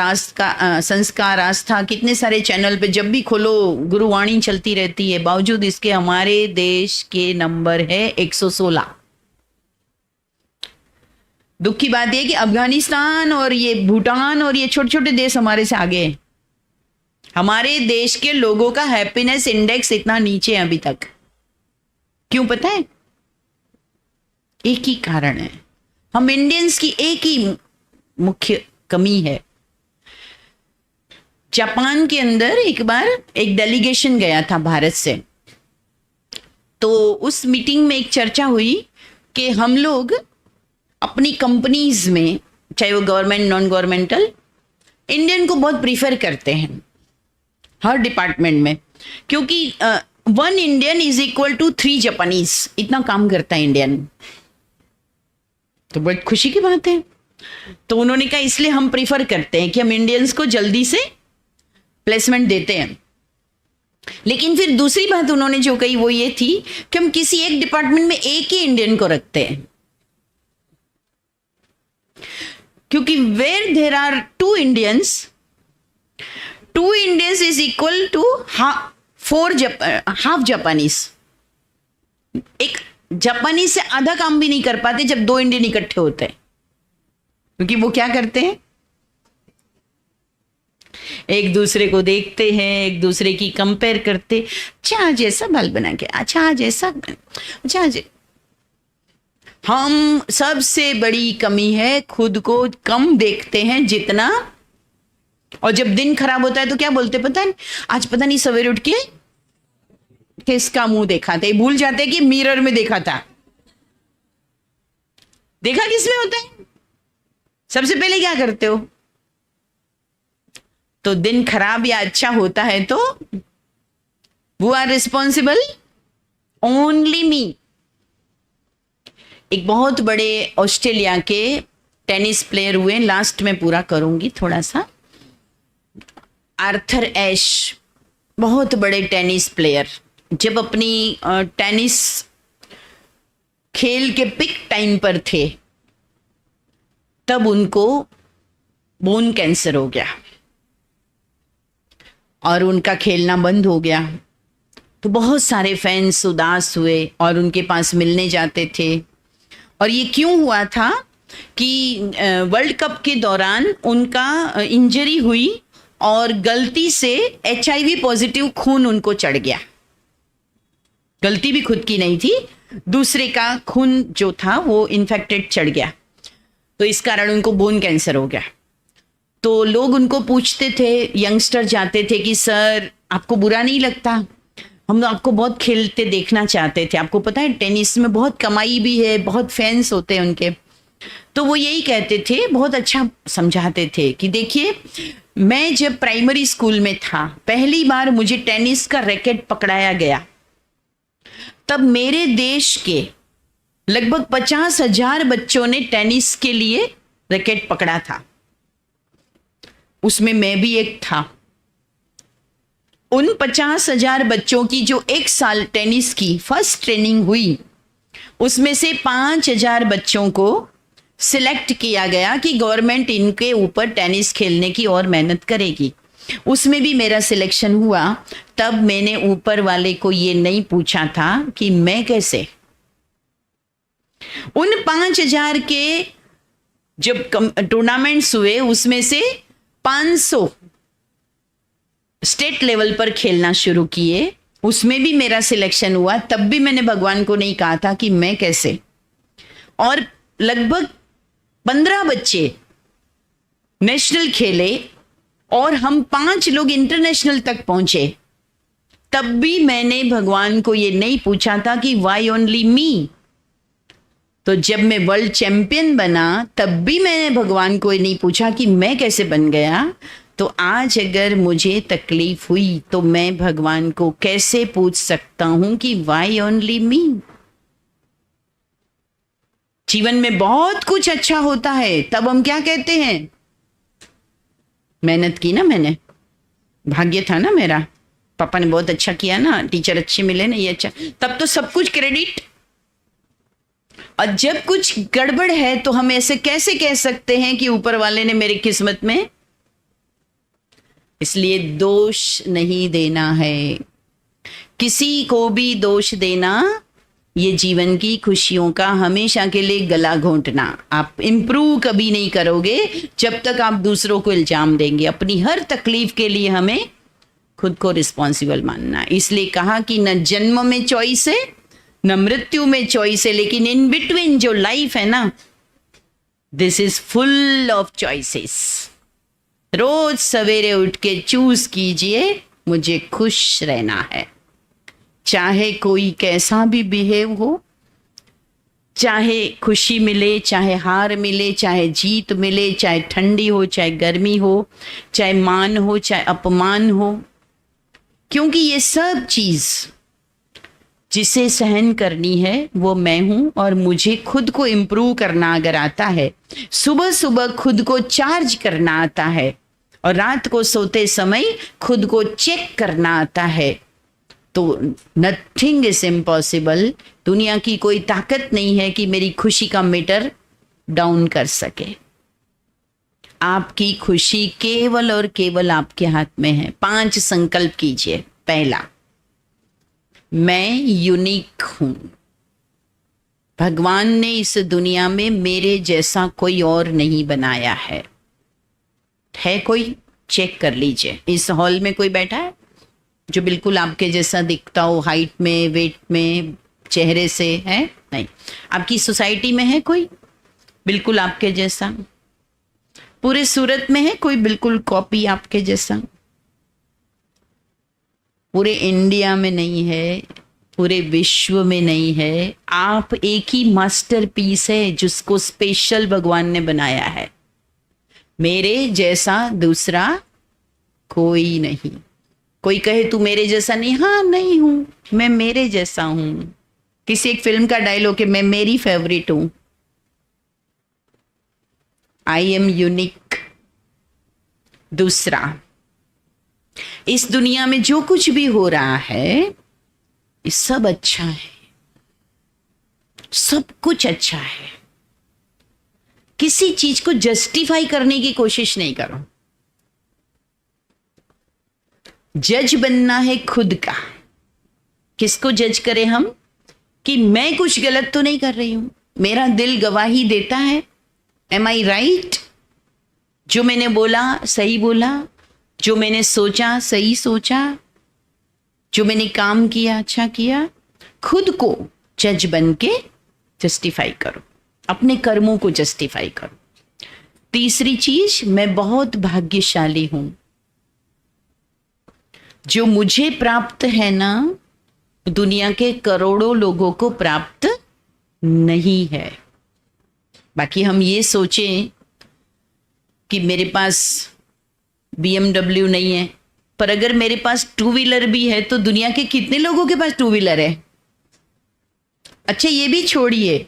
आस्था, कितने सारे चैनल पे जब भी खोलो गुरुवाणी चलती रहती है। बावजूद इसके हमारे देश के नंबर है 116। दुख की बात यह कि अफगानिस्तान और ये भूटान और ये छोटे छोटे देश हमारे से आगे हैं। हमारे देश के लोगों का हैप्पीनेस इंडेक्स इतना नीचे है अभी तक। क्यों पता है? एक ही कारण है, हम इंडियंस की एक ही मुख्य कमी है। जापान के अंदर एक बार एक डेलीगेशन गया था भारत से, तो उस मीटिंग में एक चर्चा हुई कि हम लोग अपनी कंपनीज में, चाहे वो गवर्नमेंट नॉन गवर्नमेंटल, इंडियन को बहुत प्रीफर करते हैं हर डिपार्टमेंट में, क्योंकि 1 Indian is equal to 3 Japanese, इतना काम करता है इंडियन। तो बहुत खुशी की बात है। तो उन्होंने कहा इसलिए हम प्रीफर करते हैं कि हम इंडियंस को जल्दी से प्लेसमेंट देते हैं। लेकिन फिर दूसरी बात उन्होंने जो कही वो ये थी कि हम किसी एक डिपार्टमेंट में एक ही इंडियन को रखते हैं, क्योंकि where there are two Indians is equal to half Japanese. एक जापानी से आधा काम भी नहीं कर पाते जब दो इंडियन इकट्ठे होते हैं, क्योंकि वो क्या करते हैं, एक दूसरे को देखते हैं, एक दूसरे की कंपेयर करते, अच्छा आज ऐसा बाल बना के, अच्छा आज ऐसा, अच्छा आज। हम सबसे बड़ी कमी है खुद को कम देखते हैं जितना, और जब दिन खराब होता है तो क्या बोलते पता नहीं, आज पता नहीं सवेरे उठ के किसका मुंह देखा था, भूल जाते कि मिरर में देखा था। देखा किसमें होता है, सबसे पहले क्या करते हो? तो दिन खराब या अच्छा होता है तो वो आर रिस्पॉन्सिबल ओनली मी। एक बहुत बड़े ऑस्ट्रेलिया के टेनिस प्लेयर हुए, लास्ट में पूरा करूंगी थोड़ा सा, आर्थर एश, बहुत बड़े टेनिस प्लेयर, जब अपनी टेनिस खेल के पिक टाइम पर थे तब उनको बोन कैंसर हो गया और उनका खेलना बंद हो गया। तो बहुत सारे फैंस उदास हुए और उनके पास मिलने जाते थे। और ये क्यों हुआ था कि वर्ल्ड कप के दौरान उनका इंजरी हुई और गलती से HIV पॉजिटिव खून उनको चढ़ गया। गलती भी खुद की नहीं थी, दूसरे का खून जो था वो इन्फेक्टेड चढ़ गया, तो इस कारण उनको बोन कैंसर हो गया। तो लोग उनको पूछते थे, यंगस्टर जाते थे कि सर आपको बुरा नहीं लगता, हम आपको बहुत खेलते देखना चाहते थे, आपको पता है टेनिस में बहुत कमाई भी है, बहुत फैंस होते हैं उनके। तो वो यही कहते थे, बहुत अच्छा समझाते थे कि देखिए मैं जब प्राइमरी स्कूल में था, पहली बार मुझे टेनिस का रैकेट पकड़ाया गया, तब मेरे देश के लगभग 50,000 बच्चों ने टेनिस के लिए रैकेट पकड़ा था, उसमें मैं भी एक था। उन 50,000 बच्चों की जो एक साल टेनिस की फर्स्ट ट्रेनिंग हुई, उसमें से 5,000 बच्चों को सिलेक्ट किया गया कि गवर्नमेंट इनके ऊपर टेनिस खेलने की और मेहनत करेगी। उसमें भी मेरा सिलेक्शन हुआ। तब मैंने ऊपर वाले को ये नहीं पूछा था कि मैं कैसे, उन 5,000 के जब टूर्नामेंट्स हुए उसमें से 500 स्टेट लेवल पर खेलना शुरू किए, उसमें भी मेरा सिलेक्शन हुआ। तब भी मैंने भगवान को नहीं कहा था कि मैं कैसे। और लगभग 15 बच्चे नेशनल खेले और हम 5 लोग इंटरनेशनल तक पहुंचे। तब भी मैंने भगवान को ये नहीं पूछा था कि वाई ओनली मी। तो जब मैं वर्ल्ड चैंपियन बना तब भी मैंने भगवान को ये नहीं पूछा कि मैं कैसे बन गया। तो आज अगर मुझे तकलीफ हुई तो मैं भगवान को कैसे पूछ सकता हूं कि वाई ओनली मी। जीवन में बहुत कुछ अच्छा होता है, तब हम क्या कहते हैं, मेहनत की ना मैंने, भाग्य था ना मेरा, पापा ने बहुत अच्छा किया ना, टीचर अच्छे मिले ना, ये अच्छा, तब तो सब कुछ क्रेडिट। और जब कुछ गड़बड़ है तो हम ऐसे कैसे कह सकते हैं कि ऊपर वाले ने मेरी किस्मत में। इसलिए दोष नहीं देना है, किसी को भी दोष देना ये जीवन की खुशियों का हमेशा के लिए गला घोंटना। आप इंप्रूव कभी नहीं करोगे जब तक आप दूसरों को इल्जाम देंगे। अपनी हर तकलीफ के लिए हमें खुद को रिस्पॉन्सिबल मानना। इसलिए कहा कि न जन्म में चॉइस है न मृत्यु में चॉइस है, लेकिन इन बिटवीन जो लाइफ है ना, this is full of choices. रोज सवेरे उठ के चूज कीजिए, मुझे खुश रहना है, चाहे कोई कैसा भी बिहेव हो, चाहे खुशी मिले चाहे हार मिले, चाहे जीत मिले चाहे ठंडी हो चाहे गर्मी हो, चाहे मान हो चाहे अपमान हो, क्योंकि ये सब चीज जिसे सहन करनी है वो मैं हूं, और मुझे खुद को इम्प्रूव करना अगर आता है, सुबह सुबह खुद को चार्ज करना आता है, और रात को सोते समय खुद को चेक करना आता है, तो नथिंग इज इम्पॉसिबल। दुनिया की कोई ताकत नहीं है कि मेरी खुशी का मीटर डाउन कर सके। आपकी खुशी केवल और केवल आपके हाथ में है। 5 संकल्प कीजिए। पहला, मैं यूनिक हूं। भगवान ने इस दुनिया में मेरे जैसा कोई और नहीं बनाया है। कोई? चेक कर लीजिए। इस हॉल में कोई बैठा है जो बिल्कुल आपके जैसा दिखता हो, हाइट में, वेट में, चेहरे से? है नहीं। आपकी सोसाइटी में है कोई बिल्कुल आपके जैसा? पूरे सूरत में है कोई बिल्कुल कॉपी आपके जैसा? पूरे इंडिया में नहीं है, पूरे विश्व में नहीं है। आप एक ही मास्टरपीस है जिसको स्पेशल भगवान ने बनाया है। मेरे जैसा दूसरा कोई नहीं। कोई कहे तू मेरे जैसा नहीं, हाँ नहीं हूं, मैं मेरे जैसा हूं। किसी एक फिल्म का डायलॉग है, मैं मेरी फेवरेट हूं। I am unique. दूसरा, इस दुनिया में जो कुछ भी हो रहा है ये सब अच्छा है, सब कुछ अच्छा है। किसी चीज को जस्टिफाई करने की कोशिश नहीं करो। जज बनना है खुद का। किसको जज करें हम? कि मैं कुछ गलत तो नहीं कर रही हूं, मेरा दिल गवाही देता है। एम आई राइट? जो मैंने बोला सही बोला, जो मैंने सोचा सही सोचा, जो मैंने काम किया अच्छा किया। खुद को जज बन के जस्टिफाई करो, अपने कर्मों को जस्टिफाई करो। तीसरी चीज, मैं बहुत भाग्यशाली हूं। जो मुझे प्राप्त है ना, दुनिया के करोड़ों लोगों को प्राप्त नहीं है। बाकी हम ये सोचें कि मेरे पास BMW नहीं है, पर अगर मेरे पास 2 व्हीलर भी है तो दुनिया के कितने लोगों के पास 2 व्हीलर है? अच्छा ये भी छोड़िए,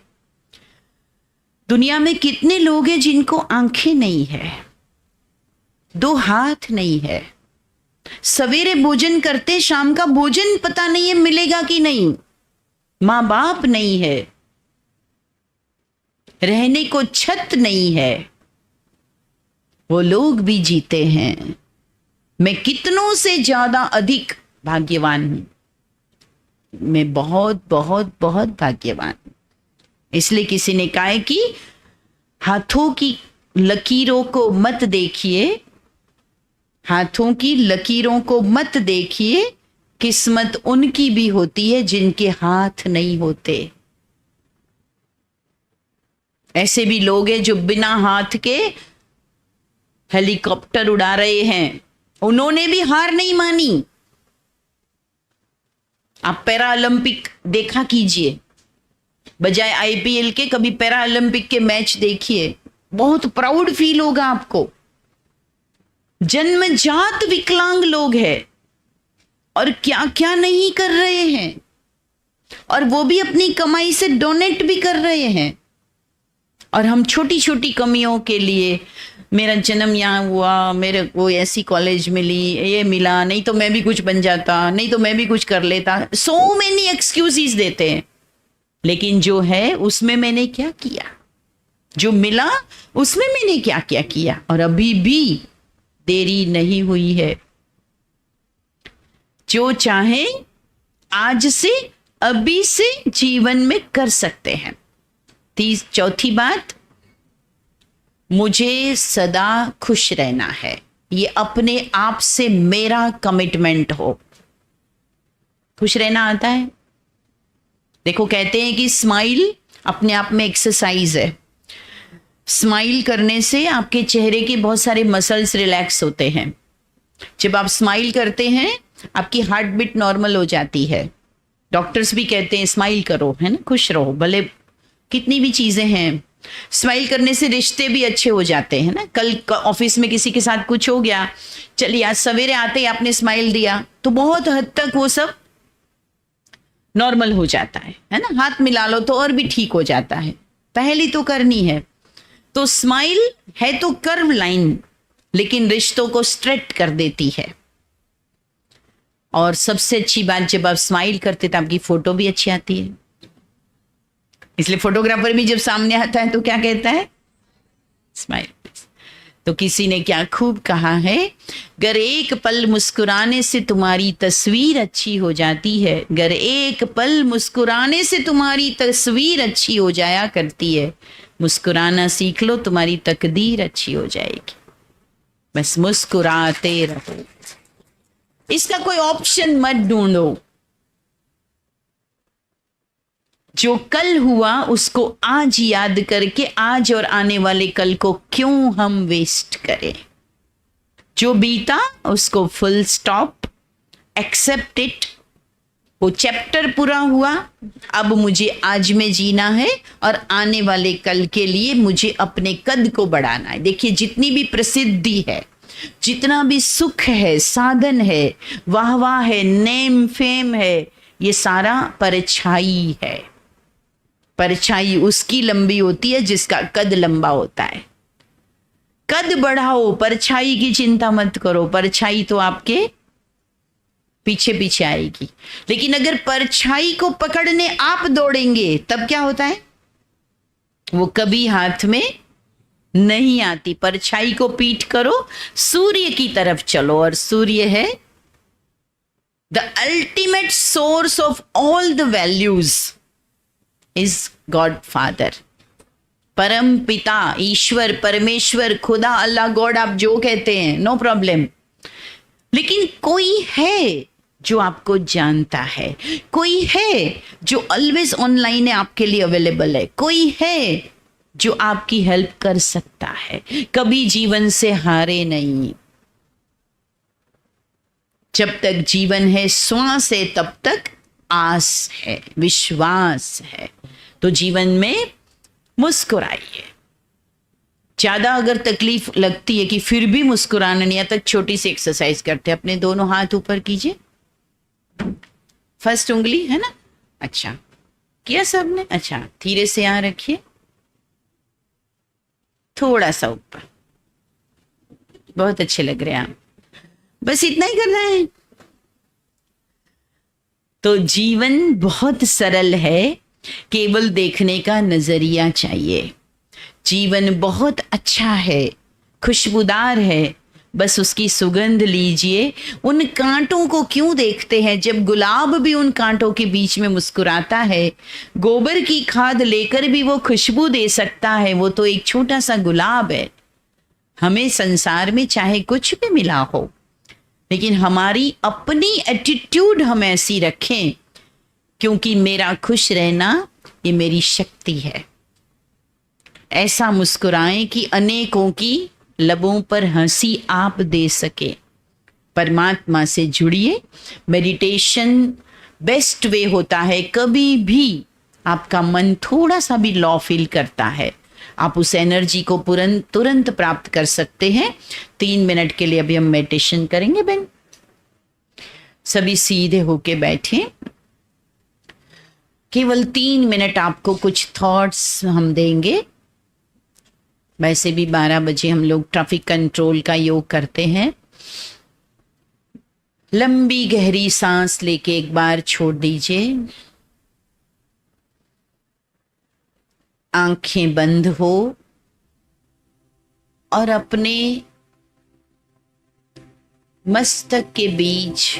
दुनिया में कितने लोग हैं जिनको आंखें नहीं है, 2 हाथ नहीं है, सवेरे भोजन करते शाम का भोजन पता नहीं है मिलेगा कि नहीं, मां बाप नहीं है, रहने को छत नहीं है, वो लोग भी जीते हैं। मैं कितनों से ज्यादा अधिक भाग्यवान हूं। मैं बहुत बहुत बहुत भाग्यवान हूं। इसलिए किसी ने कहा है कि हाथों की लकीरों को मत देखिए, हाथों की लकीरों को मत देखिए, किस्मत उनकी भी होती है जिनके हाथ नहीं होते। ऐसे भी लोग हैं जो बिना हाथ के हेलीकॉप्टर उड़ा रहे हैं, उन्होंने भी हार नहीं मानी। आप पैरा ओलंपिक देखा कीजिए, बजाय IPL के कभी पैरा ओलंपिक के मैच देखिए, बहुत प्राउड फील होगा आपको। जन्मजात विकलांग लोग हैं और क्या क्या नहीं कर रहे हैं, और वो भी अपनी कमाई से डोनेट भी कर रहे हैं। और हम छोटी छोटी कमियों के लिए, मेरा जन्म यहाँ हुआ, मेरे को ऐसी कॉलेज मिली, ये मिला, नहीं तो मैं भी कुछ बन जाता, नहीं तो मैं भी कुछ कर लेता, सो मेनी एक्सक्यूजेस देते हैं। लेकिन जो है उसमें मैंने क्या किया, जो मिला उसमें मैंने क्या क्या किया, और अभी भी देरी नहीं हुई है। जो चाहे आज से, अभी से जीवन में कर सकते हैं। चौथी बात, मुझे सदा खुश रहना है। ये अपने आप से मेरा कमिटमेंट हो। खुश रहना आता है? देखो कहते हैं कि स्माइल अपने आप में एक्सरसाइज है। स्माइल करने से आपके चेहरे के बहुत सारे मसल्स रिलैक्स होते हैं। जब आप स्माइल करते हैं आपकी हार्ट बीट नॉर्मल हो जाती है। डॉक्टर्स भी कहते हैं स्माइल करो, है ना, खुश रहो। भले कितनी भी चीजें हैं, स्माइल करने से रिश्ते भी अच्छे हो जाते हैं ना। कल ऑफिस में किसी के साथ कुछ हो गया, चलिए आज सवेरे आते ही आपने स्माइल दिया तो बहुत हद तक वो सब नॉर्मल हो जाता है ना। हाथ मिला लो तो और भी ठीक हो जाता है, पहली तो करनी है। तो स्माइल है तो कर्व लाइन, लेकिन रिश्तों को स्ट्रेट कर देती है। और सबसे अच्छी बात, जब आप स्माइल करते तो आपकी फोटो भी अच्छी आती है। इसलिए फोटोग्राफर भी जब सामने आता है तो क्या कहता है, स्माइल। तो किसी ने क्या खूब कहा है, गर एक पल मुस्कुराने से तुम्हारी तस्वीर अच्छी हो जाती है, गर एक पल मुस्कुराने से तुम्हारी तस्वीर अच्छी हो जाया करती है, मुस्कुराना सीख लो तुम्हारी तकदीर अच्छी हो जाएगी। बस मुस्कुराते रहो, इसका कोई ऑप्शन मत ढूंढो। जो कल हुआ उसको आज याद करके आज और आने वाले कल को क्यों हम वेस्ट करें। जो बीता उसको फुल स्टॉप, एक्सेप्ट इट। वो चैप्टर पूरा हुआ, अब मुझे आज में जीना है और आने वाले कल के लिए मुझे अपने कद को बढ़ाना है। देखिए, जितनी भी प्रसिद्धि है, जितना भी सुख है, साधन है, वाहवाह है, नेम फेम है, ये सारा परछाई है। परछाई उसकी लंबी होती है जिसका कद लंबा होता है। कद बढ़ाओ, परछाई की चिंता मत करो, परछाई तो आपके पीछे पीछे आएगी। लेकिन अगर परछाई को पकड़ने आप दौड़ेंगे तब क्या होता है, वो कभी हाथ में नहीं आती। परछाई को पीठ करो, सूर्य की तरफ चलो, और सूर्य है the ultimate source of all the values, is God father, परम पिता, ईश्वर, परमेश्वर, खुदा, अल्लाह, गॉड, आप जो कहते हैं, नो प्रॉब्लम। लेकिन कोई है जो आपको जानता है, कोई है जो ऑलवेज ऑनलाइन है, आपके लिए अवेलेबल है, कोई है जो आपकी हेल्प कर सकता है। कभी जीवन से हारे नहीं। जब तक जीवन है, श्वास है, तब तक आस है, विश्वास है। तो जीवन में मुस्कुराइए। ज्यादा अगर तकलीफ लगती है कि फिर भी मुस्कुराना नहीं आता, छोटी सी एक्सरसाइज करते हैं। अपने दोनों हाथ ऊपर कीजिए, फर्स्ट उंगली है ना, अच्छा किया सबने, अच्छा धीरे से यहां रखिए, थोड़ा सा ऊपर, बहुत अच्छे लग रहे हैं आप। बस इतना ही करना है। तो जीवन बहुत सरल है, केवल देखने का नजरिया चाहिए। जीवन बहुत अच्छा है, खुशबूदार है, बस उसकी सुगंध लीजिए। उन कांटों को क्यों देखते हैं, जब गुलाब भी उन कांटों के बीच में मुस्कुराता है। गोबर की खाद लेकर भी वो खुशबू दे सकता है, वो तो एक छोटा सा गुलाब है। हमें संसार में चाहे कुछ भी मिला हो, लेकिन हमारी अपनी एटीट्यूड हम ऐसी रखें, क्योंकि मेरा खुश रहना ये मेरी शक्ति है। ऐसा मुस्कुराएं कि अनेकों की लबों पर हंसी आप दे सके। परमात्मा से जुड़िए। मेडिटेशन बेस्ट वे होता है। कभी भी आपका मन थोड़ा सा भी लॉ फील करता है, आप उस एनर्जी को तुरंत प्राप्त कर सकते हैं। 3 मिनट के लिए अभी हम मेडिटेशन करेंगे। बहन सभी सीधे होके बैठे, केवल 3 मिनट आपको कुछ थॉट्स हम देंगे। वैसे भी 12 बजे हम लोग ट्रैफिक कंट्रोल का योग करते हैं। लंबी गहरी सांस लेके एक बार छोड़ दीजिए, आंखें बंद हो और अपने मस्तक के बीच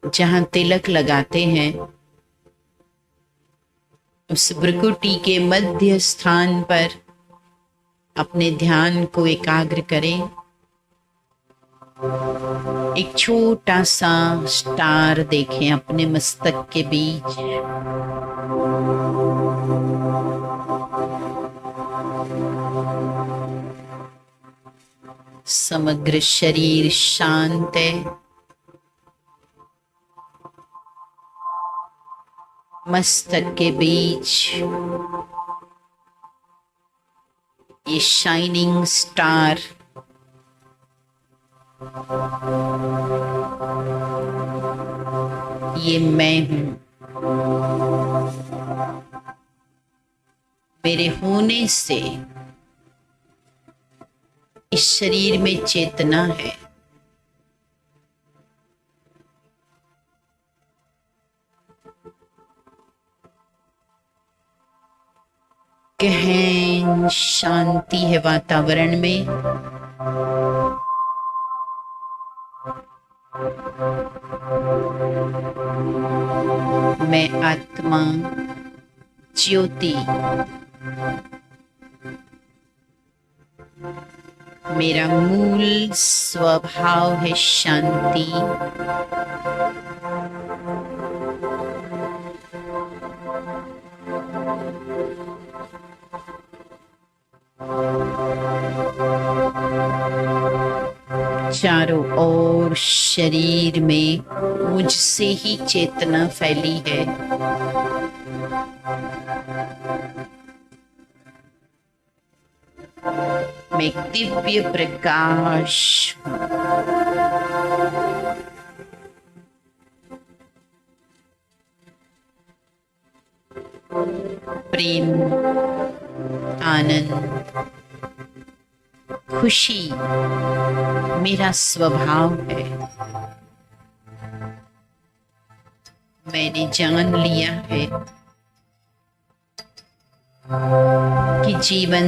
जहां तिलक लगाते हैं, उस भ्रुकुटी के मध्य स्थान पर अपने ध्यान को एकाग्र करें। एक छोटा सा स्टार देखें अपने मस्तक के बीच। समग्र शरीर शांत है। मस्तक के बीच ये शाइनिंग स्टार ये मैं हूं। मेरे होने से इस शरीर में चेतना है। गहन शांति है वातावरण में। मैं आत्मा ज्योति, मेरा मूल स्वभाव है शांति। चारों ओर शरीर में मुझसे ही चेतना फैली है। मैं एक दिव्य प्रकाश हूं। प्रेम, आनंद, खुशी मेरा स्वभाव है। मैंने जान लिया है कि जीवन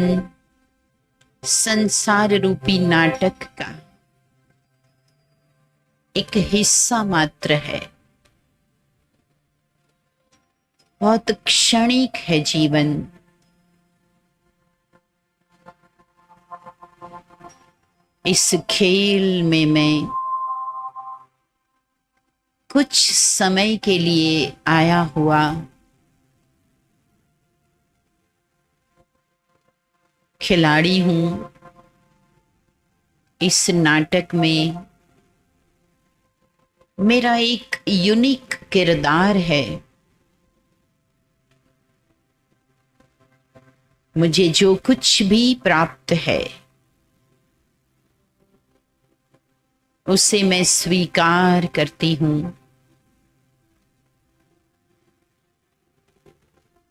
संसार रूपी नाटक का एक हिस्सा मात्र है। बहुत क्षणिक है जीवन। इस खेल में मैं कुछ समय के लिए आया हुआ खिलाड़ी हूं। इस नाटक में मेरा एक यूनिक किरदार है। मुझे जो कुछ भी प्राप्त है उसे मैं स्वीकार करती हूं।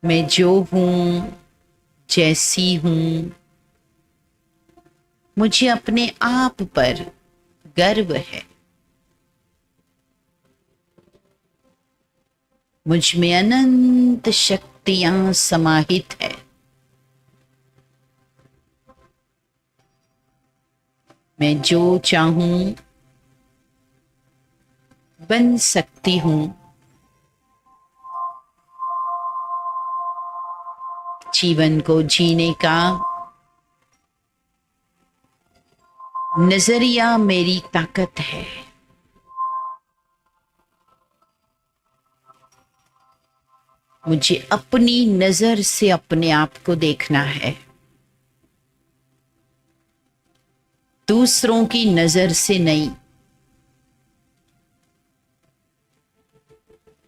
मैं जो हूं, जैसी हूं, मुझे अपने आप पर गर्व है। मुझ में अनंत शक्तियां समाहित है। मैं जो चाहूं बन सकती हूं। जीवन को जीने का नजरिया मेरी ताकत है। मुझे अपनी नजर से अपने आप को देखना है, दूसरों की नजर से नहीं।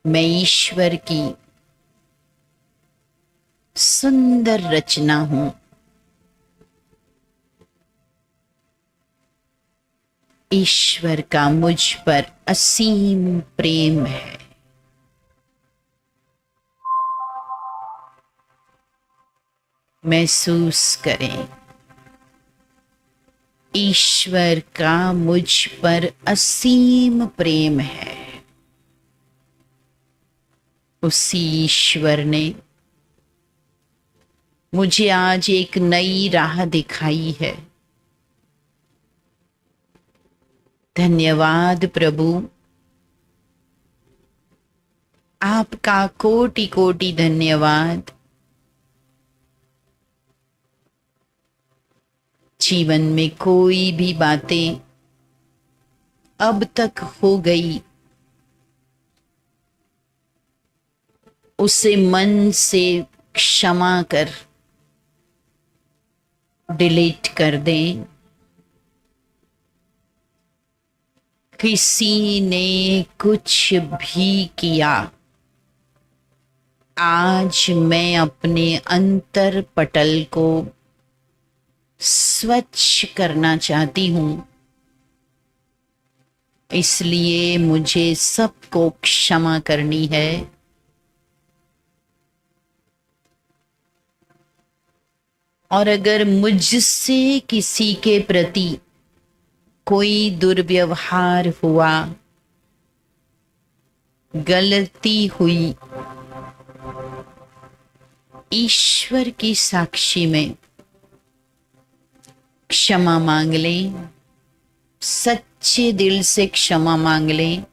मैं ईश्वर की सुंदर रचना हूं। ईश्वर का मुझ पर असीम प्रेम है। महसूस करें, ईश्वर का मुझ पर असीम प्रेम है। उसी ईश्वर ने मुझे आज एक नई राह दिखाई है। धन्यवाद प्रभु, आपका कोटि कोटि धन्यवाद। जीवन में कोई भी बातें अब तक हो गई, उसे मन से क्षमा कर डिलीट कर दें। किसी ने कुछ भी किया, आज मैं अपने अंतर पटल को स्वच्छ करना चाहती हूं। इसलिए मुझे सबको क्षमा करनी है। और अगर मुझसे किसी के प्रति कोई दुर्व्यवहार हुआ, गलती हुई, ईश्वर की साक्षी में क्षमा मांग लें, सच्चे दिल से क्षमा मांग लें,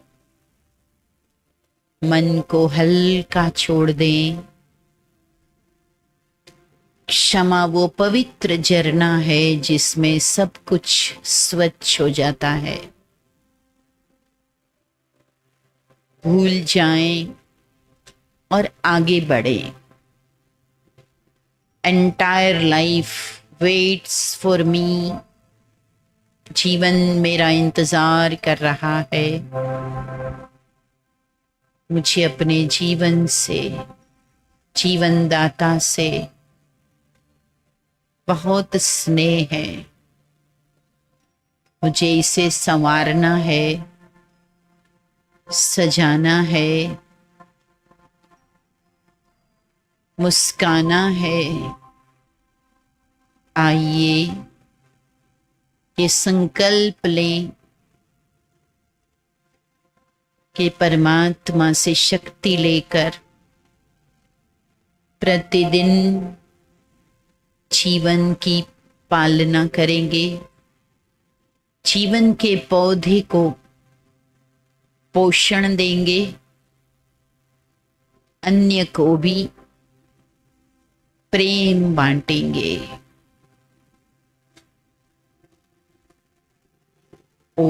मन को हल्का छोड़ दें। क्षमा वो पवित्र झरना है जिसमें सब कुछ स्वच्छ हो जाता है। भूल जाएं और आगे बढ़ें। Entire life waits for me. जीवन मेरा इंतजार कर रहा है। मुझे अपने जीवन से, जीवन दाता से बहुत स्नेह है। मुझे इसे संवारना है, सजाना है, मुस्काना है। आइए ये संकल्प लें कि परमात्मा से शक्ति लेकर प्रतिदिन जीवन की पालना करेंगे। जीवन के पौधे को पोषण देंगे, अन्य को भी प्रेम बांटेंगे। ओ